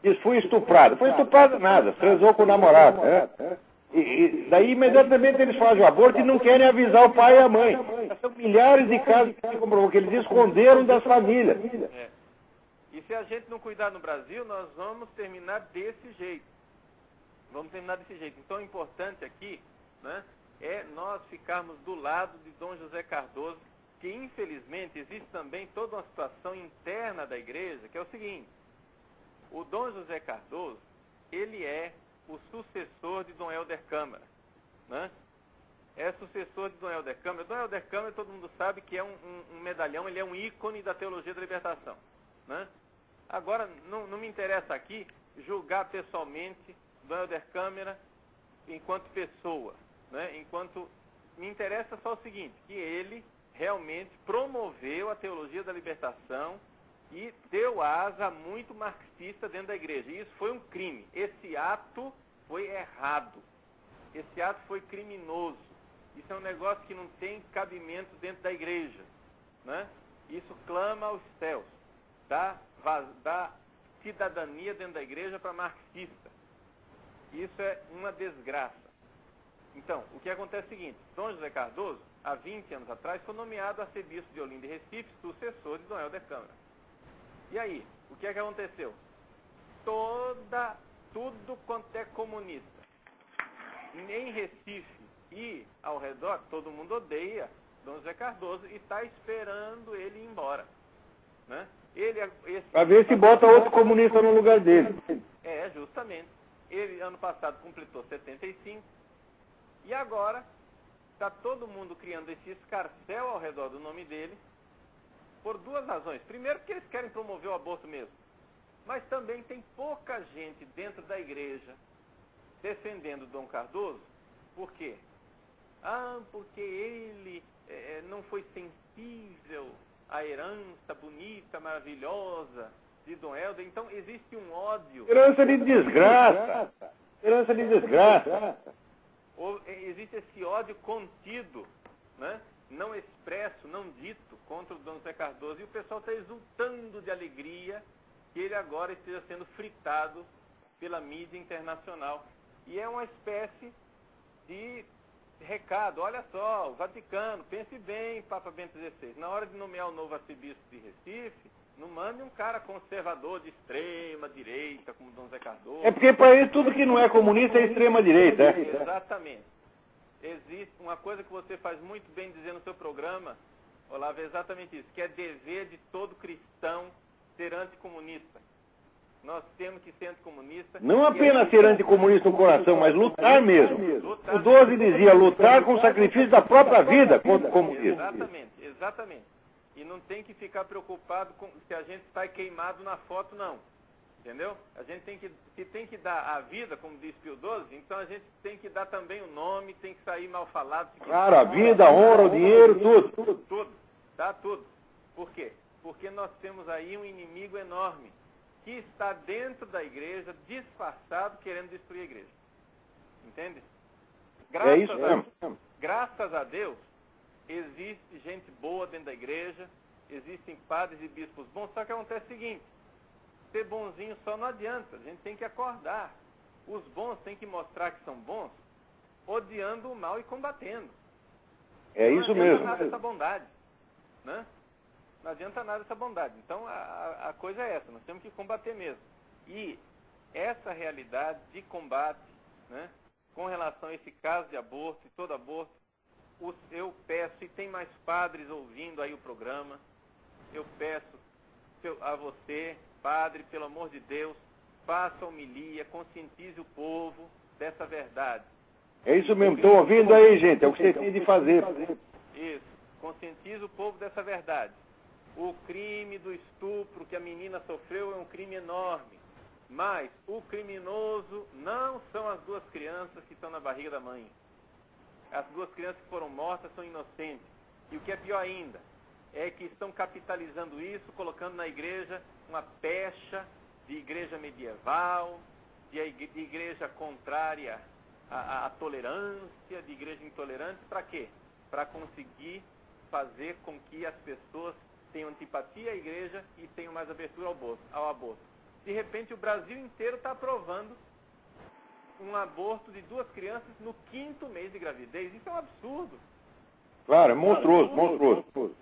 diz, fui estuprado. Foi estuprado nada, transou com o namorado. E daí imediatamente eles fazem o aborto e não querem avisar o pai e a mãe. São milhares de casos que se comprovou que eles esconderam das famílias. E se a gente não cuidar no Brasil, nós vamos terminar desse jeito. Então o importante aqui, né, é nós ficarmos do lado de Dom José Cardoso, que infelizmente existe também toda uma situação interna da igreja, que é o seguinte, o Dom José Cardoso, ele é o sucessor de Dom Helder Câmara, né? É sucessor de Dom Helder Câmara. Dom Helder Câmara, todo mundo sabe que é um medalhão, ele é um ícone da teologia da libertação, né? Agora, não me interessa aqui julgar pessoalmente Dom Helder Câmara enquanto pessoa, né? Me interessa só o seguinte, que ele realmente promoveu a teologia da libertação e deu asa muito marxista dentro da igreja. E isso foi um crime. Esse ato foi errado. Esse ato foi criminoso. Isso é um negócio que não tem cabimento dentro da igreja, né? Isso clama aos céus. Dá cidadania dentro da igreja para marxista. Isso é uma desgraça. Então, o que acontece é o seguinte, Dom José Cardoso, há 20 anos atrás, foi nomeado arcebispo de Olinda e Recife, sucessor de Dom Helder Câmara. E aí, o que é que aconteceu? Tudo quanto é comunista, em Recife e ao redor, todo mundo odeia Dom José Cardoso e está esperando ele ir embora, né? Para ver se bota outro comunista no lugar dele. Justamente. Ele, ano passado, completou 75, e agora está todo mundo criando esse escarcéu ao redor do nome dele, por duas razões. Primeiro, porque eles querem promover o aborto mesmo. Mas também tem pouca gente dentro da igreja defendendo Dom Cardoso. Por quê? Porque ele não foi sensível à herança bonita, maravilhosa de Dom Helder. Então existe um ódio. Herança de desgraça. Existe esse ódio contido, né? Não expresso, não dito, contra o Dom José Cardoso, e o pessoal está exultando de alegria que ele agora esteja sendo fritado pela mídia internacional. E é uma espécie de recado, olha só, o Vaticano, pense bem, Papa Bento XVI, na hora de nomear o novo arcebispo de Recife, não mande um cara conservador de extrema direita, como Dom José Cardoso. É porque para ele tudo que não é comunista é extrema direita. Exatamente. existe uma coisa que você faz muito bem dizer no seu programa, Olavo, é exatamente isso, que é dever de todo cristão ser anticomunista. Nós temos que ser anticomunista. Não apenas ser anticomunista no coração, mas lutar mesmo. O 12 dizia, lutar com o sacrifício da própria vida contra o comunismo. Exatamente. E não tem que ficar preocupado com se a gente está queimado na foto, não. Entendeu? A gente tem que dar a vida, como diz Pio XII, então a gente tem que dar também o nome, tem que sair mal falado. Claro, a vida, a honra, o dinheiro, tudo. Tudo, tá? Tudo. Por quê? Porque nós temos aí um inimigo enorme, que está dentro da igreja, disfarçado, querendo destruir a igreja. Entende? Graças a Deus, existe gente boa dentro da igreja, existem padres e bispos bons, só que acontece o seguinte, ser bonzinho só não adianta, a gente tem que acordar. Os bons têm que mostrar que são bons, odiando o mal e combatendo. É isso mesmo. Não adianta nada essa bondade, né? Não adianta nada essa bondade. Então, a coisa é essa, nós temos que combater mesmo. E essa realidade de combate, né, com relação a esse caso de aborto e todo aborto, eu peço, e tem mais padres ouvindo aí o programa, eu peço a você, padre, pelo amor de Deus, faça homilia, conscientize o povo dessa verdade. É isso mesmo, estão ouvindo aí, gente, é o que vocês têm de fazer. Isso, conscientize o povo dessa verdade. O crime do estupro que a menina sofreu é um crime enorme, mas o criminoso não são as duas crianças que estão na barriga da mãe. As duas crianças que foram mortas são inocentes. E o que é pior ainda, é que estão capitalizando isso, colocando na igreja uma pecha de igreja medieval, de igreja contrária à tolerância, de igreja intolerante. Para quê? Para conseguir fazer com que as pessoas tenham antipatia à igreja e tenham mais abertura ao aborto. De repente, o Brasil inteiro está aprovando um aborto de 2 crianças no 5º mês de gravidez. Isso é um absurdo. Claro, é monstruoso.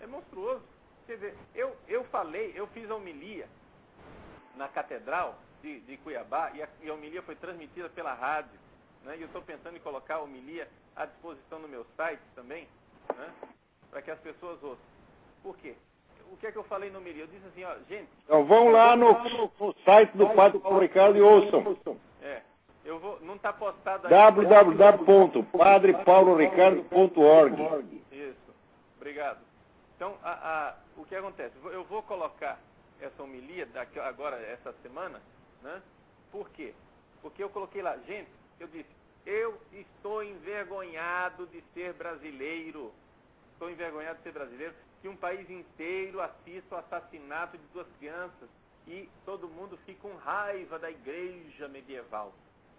É monstruoso. Quer dizer, eu fiz a homilia na Catedral de Cuiabá, e a homilia foi transmitida pela rádio, né? E eu estou pensando em colocar a homilia à disposição no meu site também, né? Para que as pessoas ouçam. Por quê? O que é que eu falei no homilia? Eu disse assim, ó, gente... Então vão lá no site do Padre Paulo Ricardo e ouçam. Eu vou, não está postado aí. www.padrepauloricardo.org. Isso, obrigado. Então, o que acontece? Eu vou colocar essa homilia agora, essa semana, né? Por quê? Porque eu coloquei lá, gente, eu disse, eu estou envergonhado de ser brasileiro. Estou envergonhado de ser brasileiro, que um país inteiro assista o assassinato de 2 crianças e todo mundo fica com raiva da igreja medieval,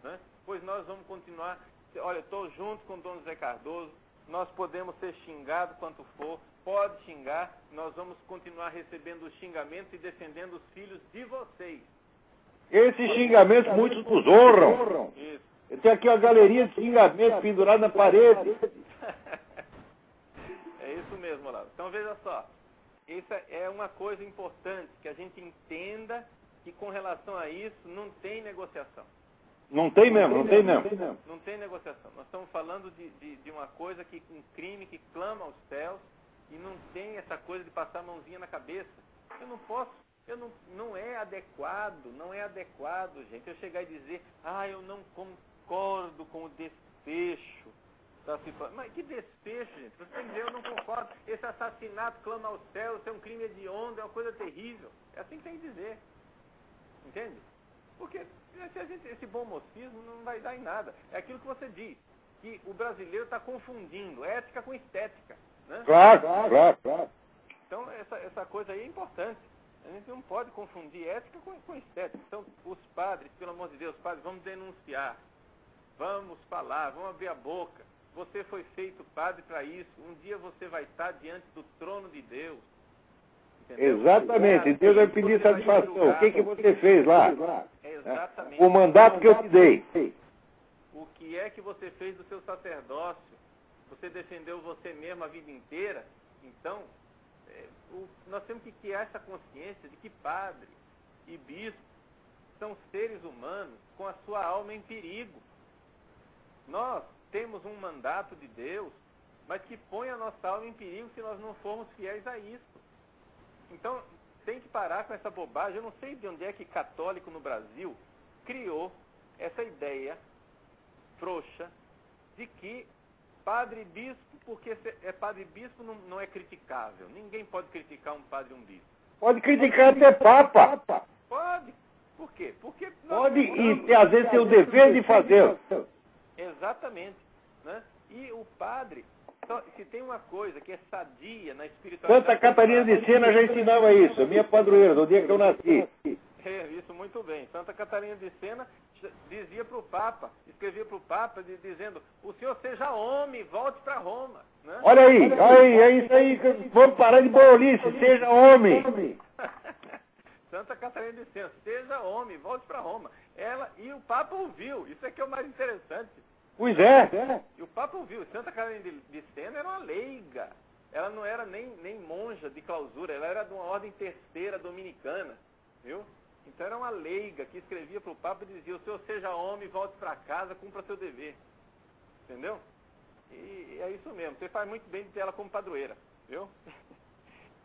né? Pois nós vamos continuar, olha, eu estou junto com o Dom José Cardoso, nós podemos ser xingados quanto for, pode xingar, nós vamos continuar recebendo os xingamentos e defendendo os filhos de vocês. Esses xingamentos muitos nos honram. Isso. Eu tenho aqui uma galeria de xingamentos pendurada na parede. É isso mesmo, Olavo. Então veja só, essa é uma coisa importante, que a gente entenda que com relação a isso não tem negociação. Não tem mesmo. Não tem negociação. Nós estamos falando de uma coisa, um crime que clama aos céus, e não tem essa coisa de passar a mãozinha na cabeça. Eu não posso, não é adequado, gente, eu chegar e dizer, eu não concordo com o desfecho da situação. Mas que desfecho, gente? Você tem que dizer, eu não concordo, esse assassinato clama aos céus, isso é um crime hediondo, é uma coisa terrível. É assim que tem que dizer. Entende? Porque esse bom mocismo não vai dar em nada. É aquilo que você diz, que o brasileiro está confundindo ética com estética, né? Claro. Então, essa coisa aí é importante. A gente não pode confundir ética com estética. Então, os padres, pelo amor de Deus, padres, vamos denunciar. Vamos falar, vamos abrir a boca. Você foi feito padre para isso. Um dia você vai estar diante do trono de Deus. Entendeu? Exatamente. Deus vai pedir satisfação. O que você fez lá? Exatamente. O mandato que eu te dei. O que é que você fez do seu sacerdócio? Você defendeu você mesmo a vida inteira? Então, nós temos que criar essa consciência de que padre e bispo são seres humanos com a sua alma em perigo. Nós temos um mandato de Deus, mas que põe a nossa alma em perigo se nós não formos fiéis a isso. Então, tem que parar com essa bobagem. Eu não sei de onde é que católico no Brasil criou essa ideia frouxa de que padre e bispo, porque é padre e bispo, não é criticável. Ninguém pode criticar um padre e um bispo. Pode criticar até Papa. Pode. Por quê? Porque pode e às vezes tem o dever de fazê-lo. Exatamente. Né? E o padre, se tem uma coisa que é sadia na espiritualidade... Santa Catarina de Sena já ensinava isso, a minha padroeira, do dia que eu nasci. Isso, muito bem. Santa Catarina de Sena dizia para o Papa, escrevia para o Papa, dizendo: o senhor seja homem, volte para Roma. Né? Olha aí, é isso aí, vamos parar de bolice, seja homem. Santa Catarina de Sena, seja homem, volte para Roma. E o Papa ouviu, isso é que é o mais interessante. Pois é. E o Papa ouviu. Santa Catarina de Sena era uma leiga. Ela não era nem monja de clausura, ela era de uma ordem terceira dominicana, viu? Então era uma leiga que escrevia para o Papa e dizia: o senhor seja homem, volte para casa, cumpra seu dever. Entendeu? E é isso mesmo. Você faz muito bem de ter ela como padroeira, viu?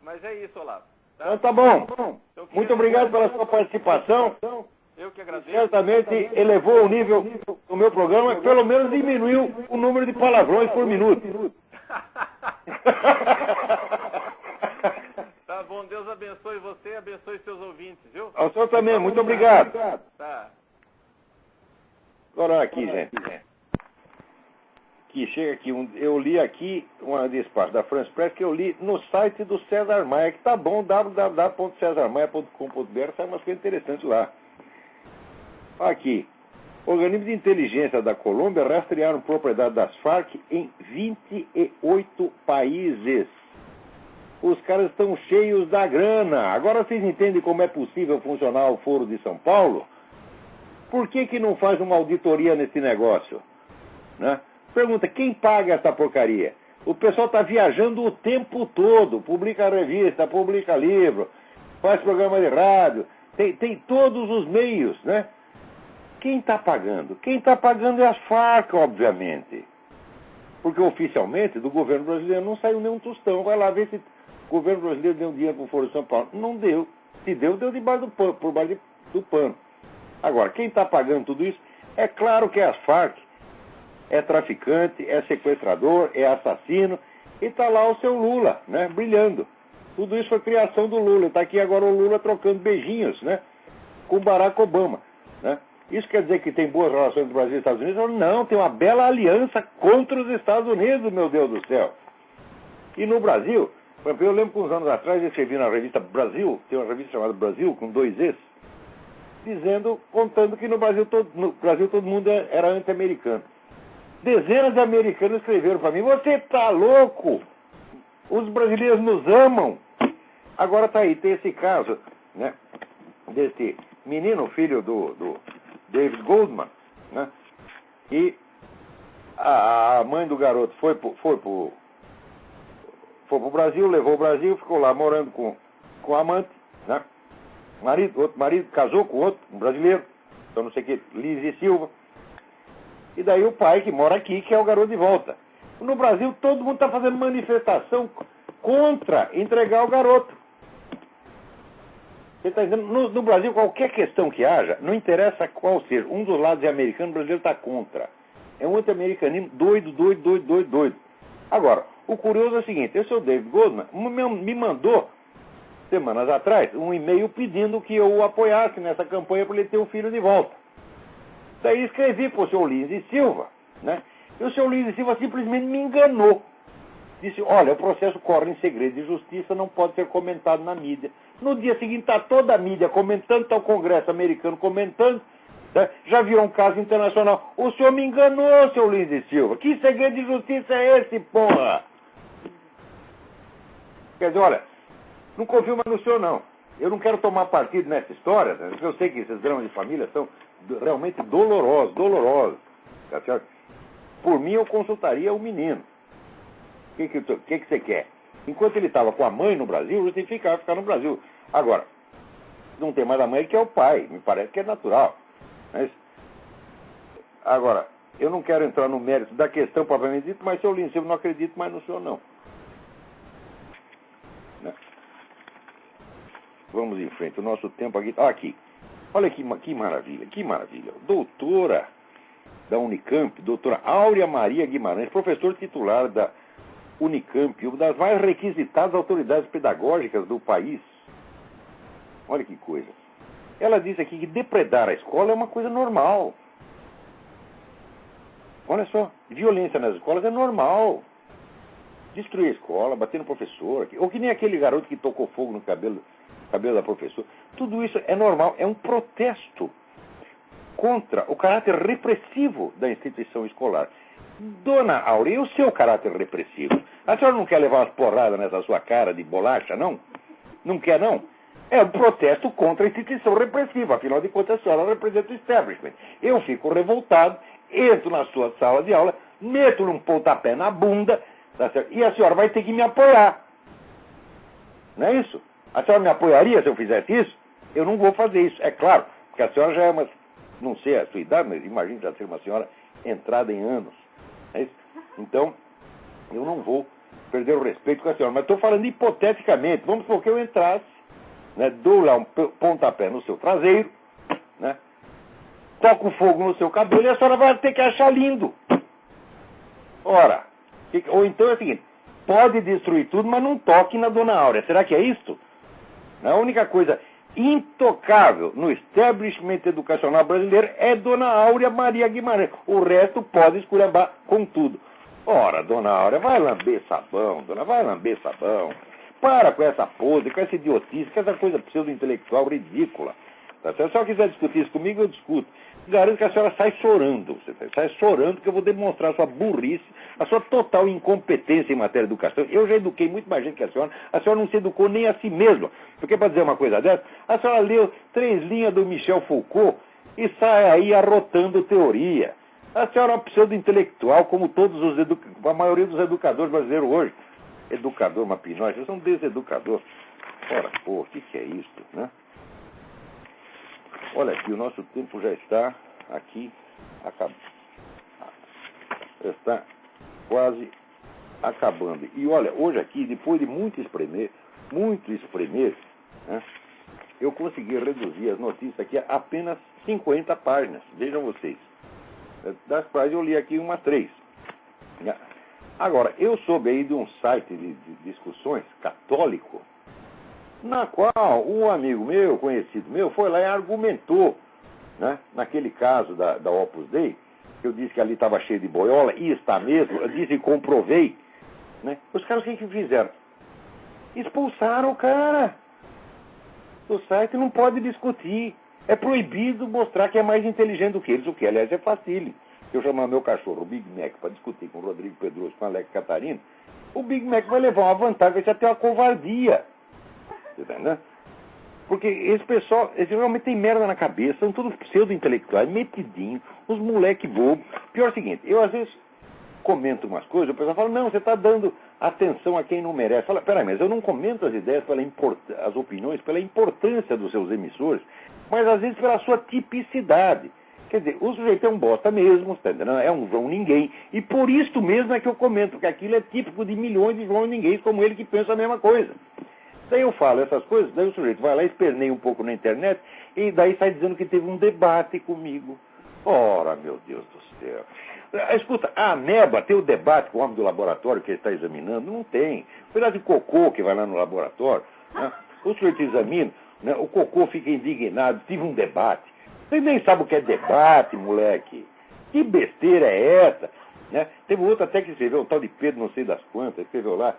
Mas é isso, Olavo. Tá? Então tá bom. Então, muito obrigado pela sua participação. Eu que agradeço. Certamente elevou o nível do meu programa e pelo menos diminuiu o número de palavrões por minuto. Tá bom, Deus abençoe você e abençoe seus ouvintes, viu? Ao senhor também, muito obrigado. Tá. Agora aqui, gente. Que chega aqui, eu li aqui uma despacho da France Press que eu li no site do César Maia, que tá bom, www.cesarmaia.com.br, sai umas coisas interessantes lá. Aqui, organismos de inteligência da Colômbia rastrearam propriedade das Farc em 28 países. Os caras estão cheios da grana. Agora vocês entendem como é possível funcionar o Foro de São Paulo? Por que não faz uma auditoria nesse negócio? Né? Pergunta, quem paga essa porcaria? O pessoal está viajando o tempo todo. Publica revista, publica livro, faz programa de rádio. Tem todos os meios, né? Quem está pagando? Quem está pagando é as Farc, obviamente. Porque oficialmente do governo brasileiro não saiu nenhum tostão. Vai lá ver se o governo brasileiro deu dinheiro para o Foro de São Paulo. Não deu. Se deu, deu debaixo do pano, por baixo do pano. Agora, quem está pagando tudo isso? É claro que é as Farc. É traficante, é sequestrador, é assassino. E está lá o seu Lula, né, brilhando. Tudo isso foi criação do Lula. Está aqui agora o Lula trocando beijinhos, né, com Barack Obama. Né? Isso quer dizer que tem boas relações do Brasil e Estados Unidos? Não, tem uma bela aliança contra os Estados Unidos, meu Deus do céu. E no Brasil, eu lembro que uns anos atrás eu escrevi na revista Brasil, tem uma revista chamada Brasil, com 2 Es, contando que no Brasil todo mundo era anti-americano. Dezenas de americanos escreveram para mim: você está louco? Os brasileiros nos amam. Agora tá aí, tem esse caso, né, desse menino, filho do David Goldman, né, e a mãe do garoto foi pro Brasil, levou o Brasil, ficou lá morando com a amante, né, outro marido, casou com outro, um brasileiro, então não sei o que, Liz e Silva. E daí o pai que mora aqui quer o garoto de volta. No Brasil todo mundo está fazendo manifestação contra entregar o garoto. Você está dizendo, no Brasil qualquer questão que haja, não interessa qual seja, um dos lados é americano, o brasileiro está contra. É um anti-americanismo doido. Agora, o curioso é o seguinte: esse é o David Goldman, me mandou, semanas atrás, um e-mail pedindo que eu o apoiasse nessa campanha para ele ter o filho de volta. Daí escrevi para o senhor Lins e Silva, né? E o senhor Lins e Silva simplesmente me enganou. Disse: olha, o processo corre em segredo de justiça, não pode ser comentado na mídia. No dia seguinte está toda a mídia comentando, está o Congresso americano comentando, né? Já virou um caso internacional. O senhor me enganou, senhor Lins e Silva. Que segredo de justiça é esse, porra? Quer dizer, olha, não confio mais no senhor, não. Eu não quero tomar partido nessa história, né? Eu sei que esses dramas de família são realmente dolorosos. Tá certo? Por mim, eu consultaria o menino. O que você quer? Enquanto ele estava com a mãe no Brasil, justificava ficar no Brasil. Agora, não tem mais a mãe, que é o pai. Me parece que é natural. Mas, agora, Eu não quero entrar no mérito da questão propriamente dita, mas, seu Lins, eu não acredito mais no senhor, não. Né? Vamos em frente. O nosso tempo aqui... aqui. Olha que maravilha, que maravilha. Doutora da Unicamp, doutora Áurea Maria Guimarães, professor titular da Unicamp, uma das mais requisitadas autoridades pedagógicas do país. Olha que coisa. Ela diz aqui que depredar a escola é uma coisa normal. Olha só, violência nas escolas é normal. Destruir a escola, bater no professor, ou que nem aquele garoto que tocou fogo no cabelo da professora. Tudo isso é normal, é um protesto contra o caráter repressivo da instituição escolar. Dona Áurea, e o seu caráter repressivo? A senhora não quer levar umas porradas nessa sua cara de bolacha, não? Não quer, não? É um protesto contra a instituição repressiva. Afinal de contas, a senhora representa o establishment. Eu fico revoltado, entro na sua sala de aula, meto-lhe um pontapé na bunda, tá certo? E a senhora vai ter que me apoiar. Não é isso? A senhora me apoiaria se eu fizesse isso? Eu não vou fazer isso, é claro, porque a senhora já é uma, não sei a sua idade, mas imagino já ser uma senhora entrada em anos. É isso? Então, eu não vou perder o respeito com a senhora, mas estou falando hipoteticamente. Vamos supor que eu entrasse, né, dou lá um pontapé no seu traseiro, né, toco fogo no seu cabelo e a senhora vai ter que achar lindo. Ora, ou então é o seguinte, pode destruir tudo, mas não toque na Dona Áurea. Será que é isto? A única coisa intocável no establishment educacional brasileiro é Dona Áurea Maria Guimarães. O resto pode esculhambar com tudo. Ora, Dona Áurea, vai lamber sabão, dona, vai lamber sabão. Para com essa pose, com essa idiotice, com essa coisa pseudo-intelectual ridícula. Tá? Se a senhora quiser discutir isso comigo, eu discuto. Garanto que a senhora sai chorando. Você sai chorando que eu vou demonstrar a sua burrice, a sua total incompetência em matéria de educação. Eu já eduquei muito mais gente que a senhora não se educou nem a si mesma. Porque, para dizer uma coisa dessa, a senhora leu 3 linhas do Michel Foucault e sai aí arrotando teoria. A senhora é uma pseudo-intelectual, como a maioria dos educadores brasileiros hoje. Educador, uma pinóide, vocês são deseducador. Ora, pô, o que é isso, né? Olha aqui, o nosso tempo já está aqui, está quase acabando. E olha, hoje aqui, depois de muito espremer, né, eu consegui reduzir as notícias aqui a apenas 50 páginas. Vejam vocês. Das quais eu li aqui umas 3. Agora, eu soube aí de um site de discussões católico, na qual um amigo meu, conhecido meu, foi lá e argumentou, né, naquele caso da Opus Dei, que eu disse que ali estava cheio de boiola, e está mesmo, eu disse e comprovei, né, os caras o que fizeram? Expulsaram o cara. O site não pode discutir. É proibido mostrar que é mais inteligente do que eles, o que, aliás, é facílimo. Se eu chamar meu cachorro, o Big Mac, para discutir com o Rodrigo Pedroso, com o Alex Catarino, o Big Mac vai levar uma vantagem, vai ser até uma covardia. Né? Porque esse pessoal, eles realmente tem merda na cabeça, são todos pseudo-intelectuais, metidinhos, uns moleque bobo. Pior é o seguinte, eu às vezes comento umas coisas, o pessoal fala, não, você está dando atenção a quem não merece. Fala, peraí, mas eu não comento as ideias, as opiniões, pela importância dos seus emissores, mas às vezes pela sua tipicidade. Quer dizer, o sujeito é um bosta mesmo, tá entendendo? É um João Ninguém, e por isso mesmo é que eu comento, porque aquilo é típico de milhões de João Ninguém como ele que pensa a mesma coisa. Daí eu falo essas coisas, daí o sujeito vai lá, esperneia um pouco na internet, e daí sai dizendo que teve um debate comigo. Ora, meu Deus do céu. Escuta, a ameba tem o debate com o homem do laboratório que ele está examinando? Não tem. Um pedaço de cocô que vai lá no laboratório, né? O sujeito examina, né? O cocô fica indignado, tive um debate. Você nem sabe o que é debate, moleque. Que besteira é essa? Né? Teve outro até que escreveu, um tal de Pedro não sei das quantas, escreveu lá.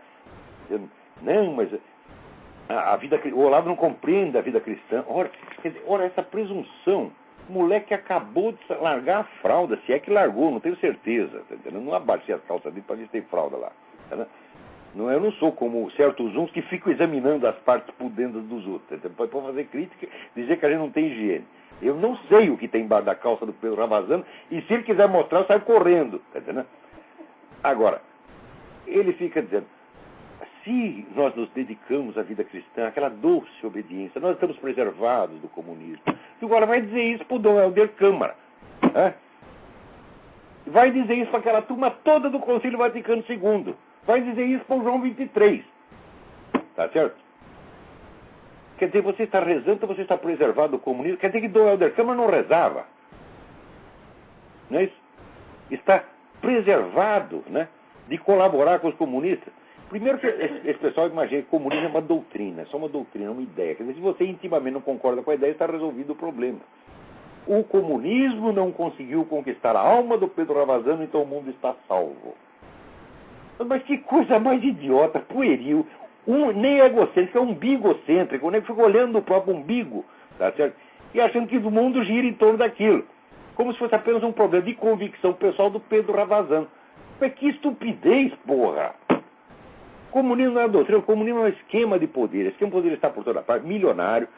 Não, mas o Olavo não compreende a vida cristã. Ora, essa presunção. O moleque acabou de largar a fralda, se é que largou, não tenho certeza. Tá entendendo? Não abaixei as calças dele para ver se tem fralda lá. Tá, não, eu não sou como certos uns que ficam examinando as partes pudendas dos outros. Pode fazer crítica, dizer que a gente não tem higiene. Eu não sei o que tem embaixo da calça do Pedro Ravazano, e se ele quiser mostrar, eu saio correndo. Tá entendendo? Agora, ele fica dizendo, se nós nos dedicamos à vida cristã, aquela doce obediência, nós estamos preservados do comunismo. E agora vai dizer isso para o Dom Helder Câmara. Né? Vai dizer isso para aquela turma toda do Concílio Vaticano II. Vai dizer isso para o João 23. Tá certo? Quer dizer, você está rezando, você está preservado do comunismo. Quer dizer que Dom Helder Câmara não rezava. Não é isso? Está preservado, né, de colaborar com os comunistas. Primeiro que esse pessoal imagina que comunismo é uma doutrina, é só uma doutrina, uma ideia. Quer dizer, se você intimamente não concorda com a ideia, está resolvido o problema. O comunismo não conseguiu conquistar a alma do Pedro Ravazano, então o mundo está salvo. Mas que coisa mais idiota, pueril, nem egocêntrico, é umbigocêntrico, né? Fica olhando o próprio umbigo, tá certo? E achando que o mundo gira em torno daquilo. Como se fosse apenas um problema de convicção pessoal do Pedro Ravazano. Mas que estupidez, porra! Comunismo não é doutrina, o comunismo é um esquema de poder. Esse esquema de poder está por toda parte, milionário.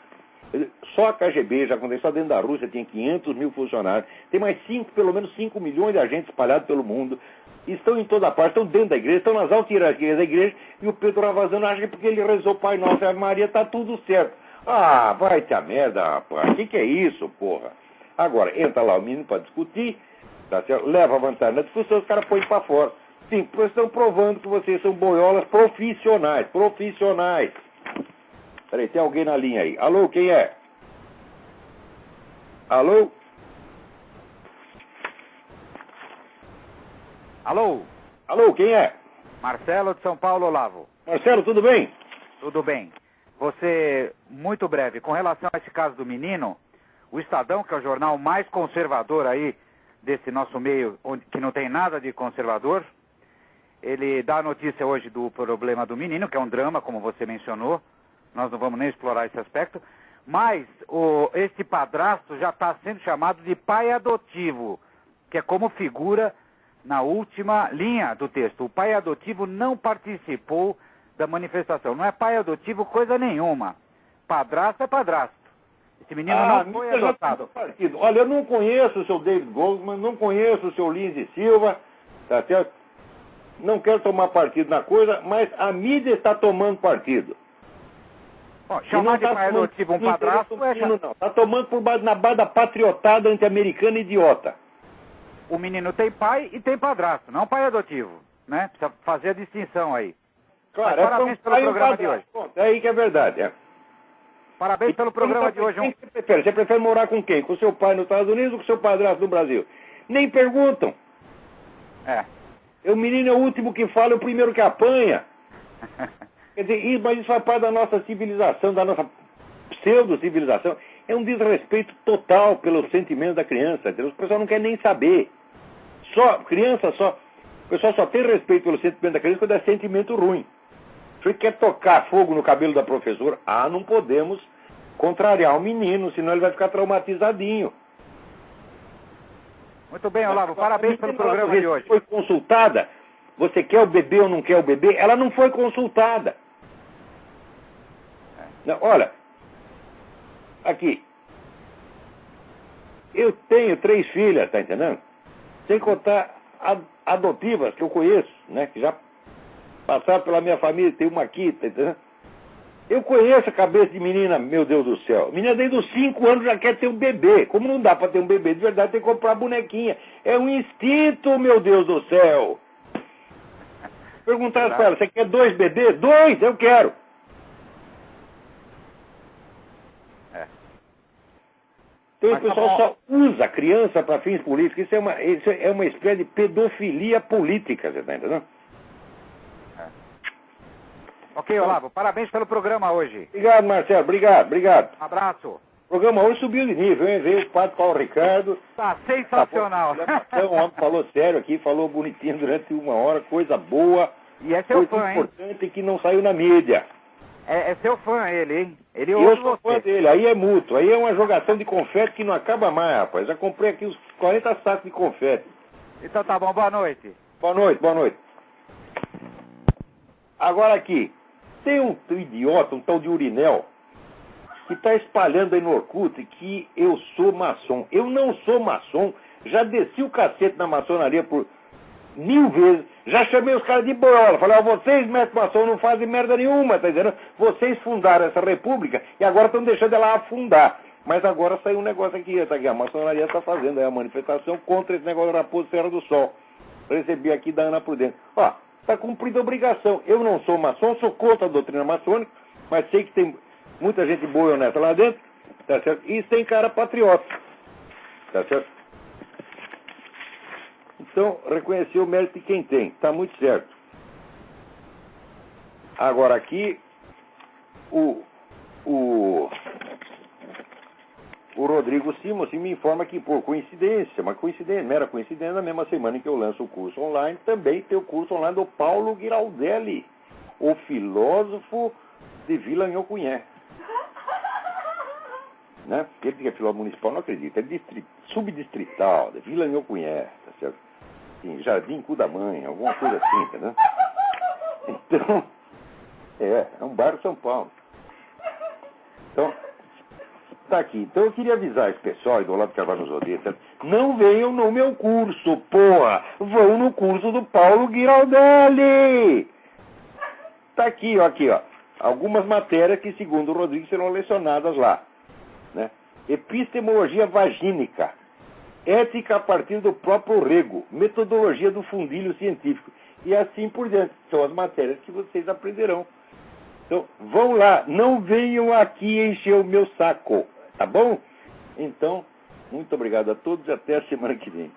Só a KGB, já aconteceu, só dentro da Rússia tinha 500 mil funcionários. Tem mais pelo menos 5 milhões de agentes espalhados pelo mundo. Estão em toda parte, estão dentro da igreja, estão nas altas hierarquias da igreja. E o Pedro Ravazano acha que porque ele rezou Pai Nosso e Ave Maria, está tudo certo. Ah, vai te a merda, rapaz. O que é isso, porra? Agora, entra lá o menino para discutir, tá certo? Leva a vantagem na discussão, os caras põem para fora. Sim, porque estão provando que vocês são boiolas profissionais. Profissionais. Peraí, tem alguém na linha aí. Alô, quem é? Alô? Alô? Alô, quem é? Marcelo de São Paulo, Olavo. Marcelo, tudo bem? Tudo bem. Você, muito breve, com relação a esse caso do menino, o Estadão, que é o jornal mais conservador aí desse nosso meio, que não tem nada de conservador, ele dá a notícia hoje do problema do menino, que é um drama, como você mencionou. Nós não vamos nem explorar esse aspecto. Mas esse padrasto já está sendo chamado de pai adotivo, que é como figura na última linha do texto. O pai adotivo não participou da manifestação. Não é pai adotivo coisa nenhuma. Padrasto é padrasto. Esse menino não foi adotado. Olha, eu não conheço o seu David Goldman, não conheço o seu Lindsay Silva, tá certo? Não quero tomar partido na coisa, mas a mídia está tomando partido. Bom, chamar de pai adotivo um padrasto não. Está tomando na base da patriotada anti-americana idiota. O menino tem pai e tem padrasto, não pai adotivo, né? Precisa fazer a distinção aí. Claro, mas parabéns pelo programa de hoje. É aí que é verdade, é. Parabéns pelo programa de hoje. Você prefere morar com quem? Com seu pai nos Estados Unidos ou com seu padrasto no Brasil? Nem perguntam. É. O menino é o último que fala, é o primeiro que apanha. Quer dizer, mas isso faz parte da nossa civilização, da nossa pseudo-civilização. É um desrespeito total pelos sentimentos da criança. Entendeu? O pessoal não quer nem saber. O pessoal só tem respeito pelo sentimento da criança quando é sentimento ruim. Se você quer tocar fogo no cabelo da professora, não podemos contrariar o menino, senão ele vai ficar traumatizadinho. Muito bem, Olavo, parabéns pelo programa de hoje. Foi consultada, você quer o bebê ou não quer o bebê? Ela não foi consultada. Não, olha, aqui, eu tenho 3 filhas, tá entendendo? Sem contar adotivas que eu conheço, né, que já passaram pela minha família, tem uma aqui, tá entendendo? Eu conheço a cabeça de menina, meu Deus do céu. Menina desde os 5 anos já quer ter um bebê. Como não dá para ter um bebê de verdade, tem que comprar bonequinha. É um instinto, meu Deus do céu. Perguntaram para ela, você quer 2 bebês? 2, eu quero. Então o pessoal só usa a criança para fins políticos. Isso é uma espécie de pedofilia política, você está entendendo? Ok, Olavo, parabéns pelo programa hoje. Obrigado, Marcelo, obrigado. Um abraço. O programa hoje subiu de nível, hein? Veio o padre Paulo Ricardo. Tá sensacional. O homem falou sério aqui, falou bonitinho durante 1 hora, coisa boa. E é seu coisa fã, importante que não saiu na mídia. É seu fã ele, hein? Ele eu sou fã dele, aí é mútuo, aí é uma jogação de confete que não acaba mais, rapaz. Já comprei aqui uns 40 sacos de confete. Então tá bom, boa noite. Boa noite. Agora aqui, tem um idiota, um tal de Urinel, que está espalhando aí no Orkut que eu sou maçom. Eu não sou maçom, já desci o cacete na maçonaria por 1000 vezes, já chamei os caras de boiola, falei, vocês, mestre maçom, não fazem merda nenhuma, tá entendendo? Vocês fundaram essa república e agora estão deixando ela afundar. Mas agora saiu um negócio aqui, tá aqui, a maçonaria está fazendo aí a manifestação contra esse negócio do Raposo Serra do Sol. Recebi aqui da Ana Prudente. Ó, está cumprida a obrigação. Eu não sou maçom, sou contra a doutrina maçônica, mas sei que tem muita gente boa e honesta lá dentro, tá certo? E tem cara patriota, tá certo? Então, reconhecer o mérito de quem tem, está muito certo. Agora aqui, o Rodrigo Simons me informa que, por coincidência, mera coincidência, na mesma semana em que eu lanço o curso online, também tem o curso online do Paulo Giraldelli, o filósofo de Vila Nhocuné. Né? Ele que é filósofo municipal, não acredito, é subdistrital, de Vila Nhocuné, tá certo? Em Jardim Cu da Mãe, alguma coisa assim, entendeu? Então, é um bairro de São Paulo. Então, tá aqui. Então eu queria avisar esse pessoal, do lado de Carvalho nos Odeia, não venham no meu curso, porra! Vão no curso do Paulo Giraldelli! Tá aqui, ó, algumas matérias que, segundo o Rodrigo, serão lecionadas lá. Né? Epistemologia vagínica, ética a partir do próprio rego, metodologia do fundilho científico, e assim por diante. São as matérias que vocês aprenderão. Então, vão lá, não venham aqui encher o meu saco, tá bom? Então, muito obrigado a todos e até a semana que vem.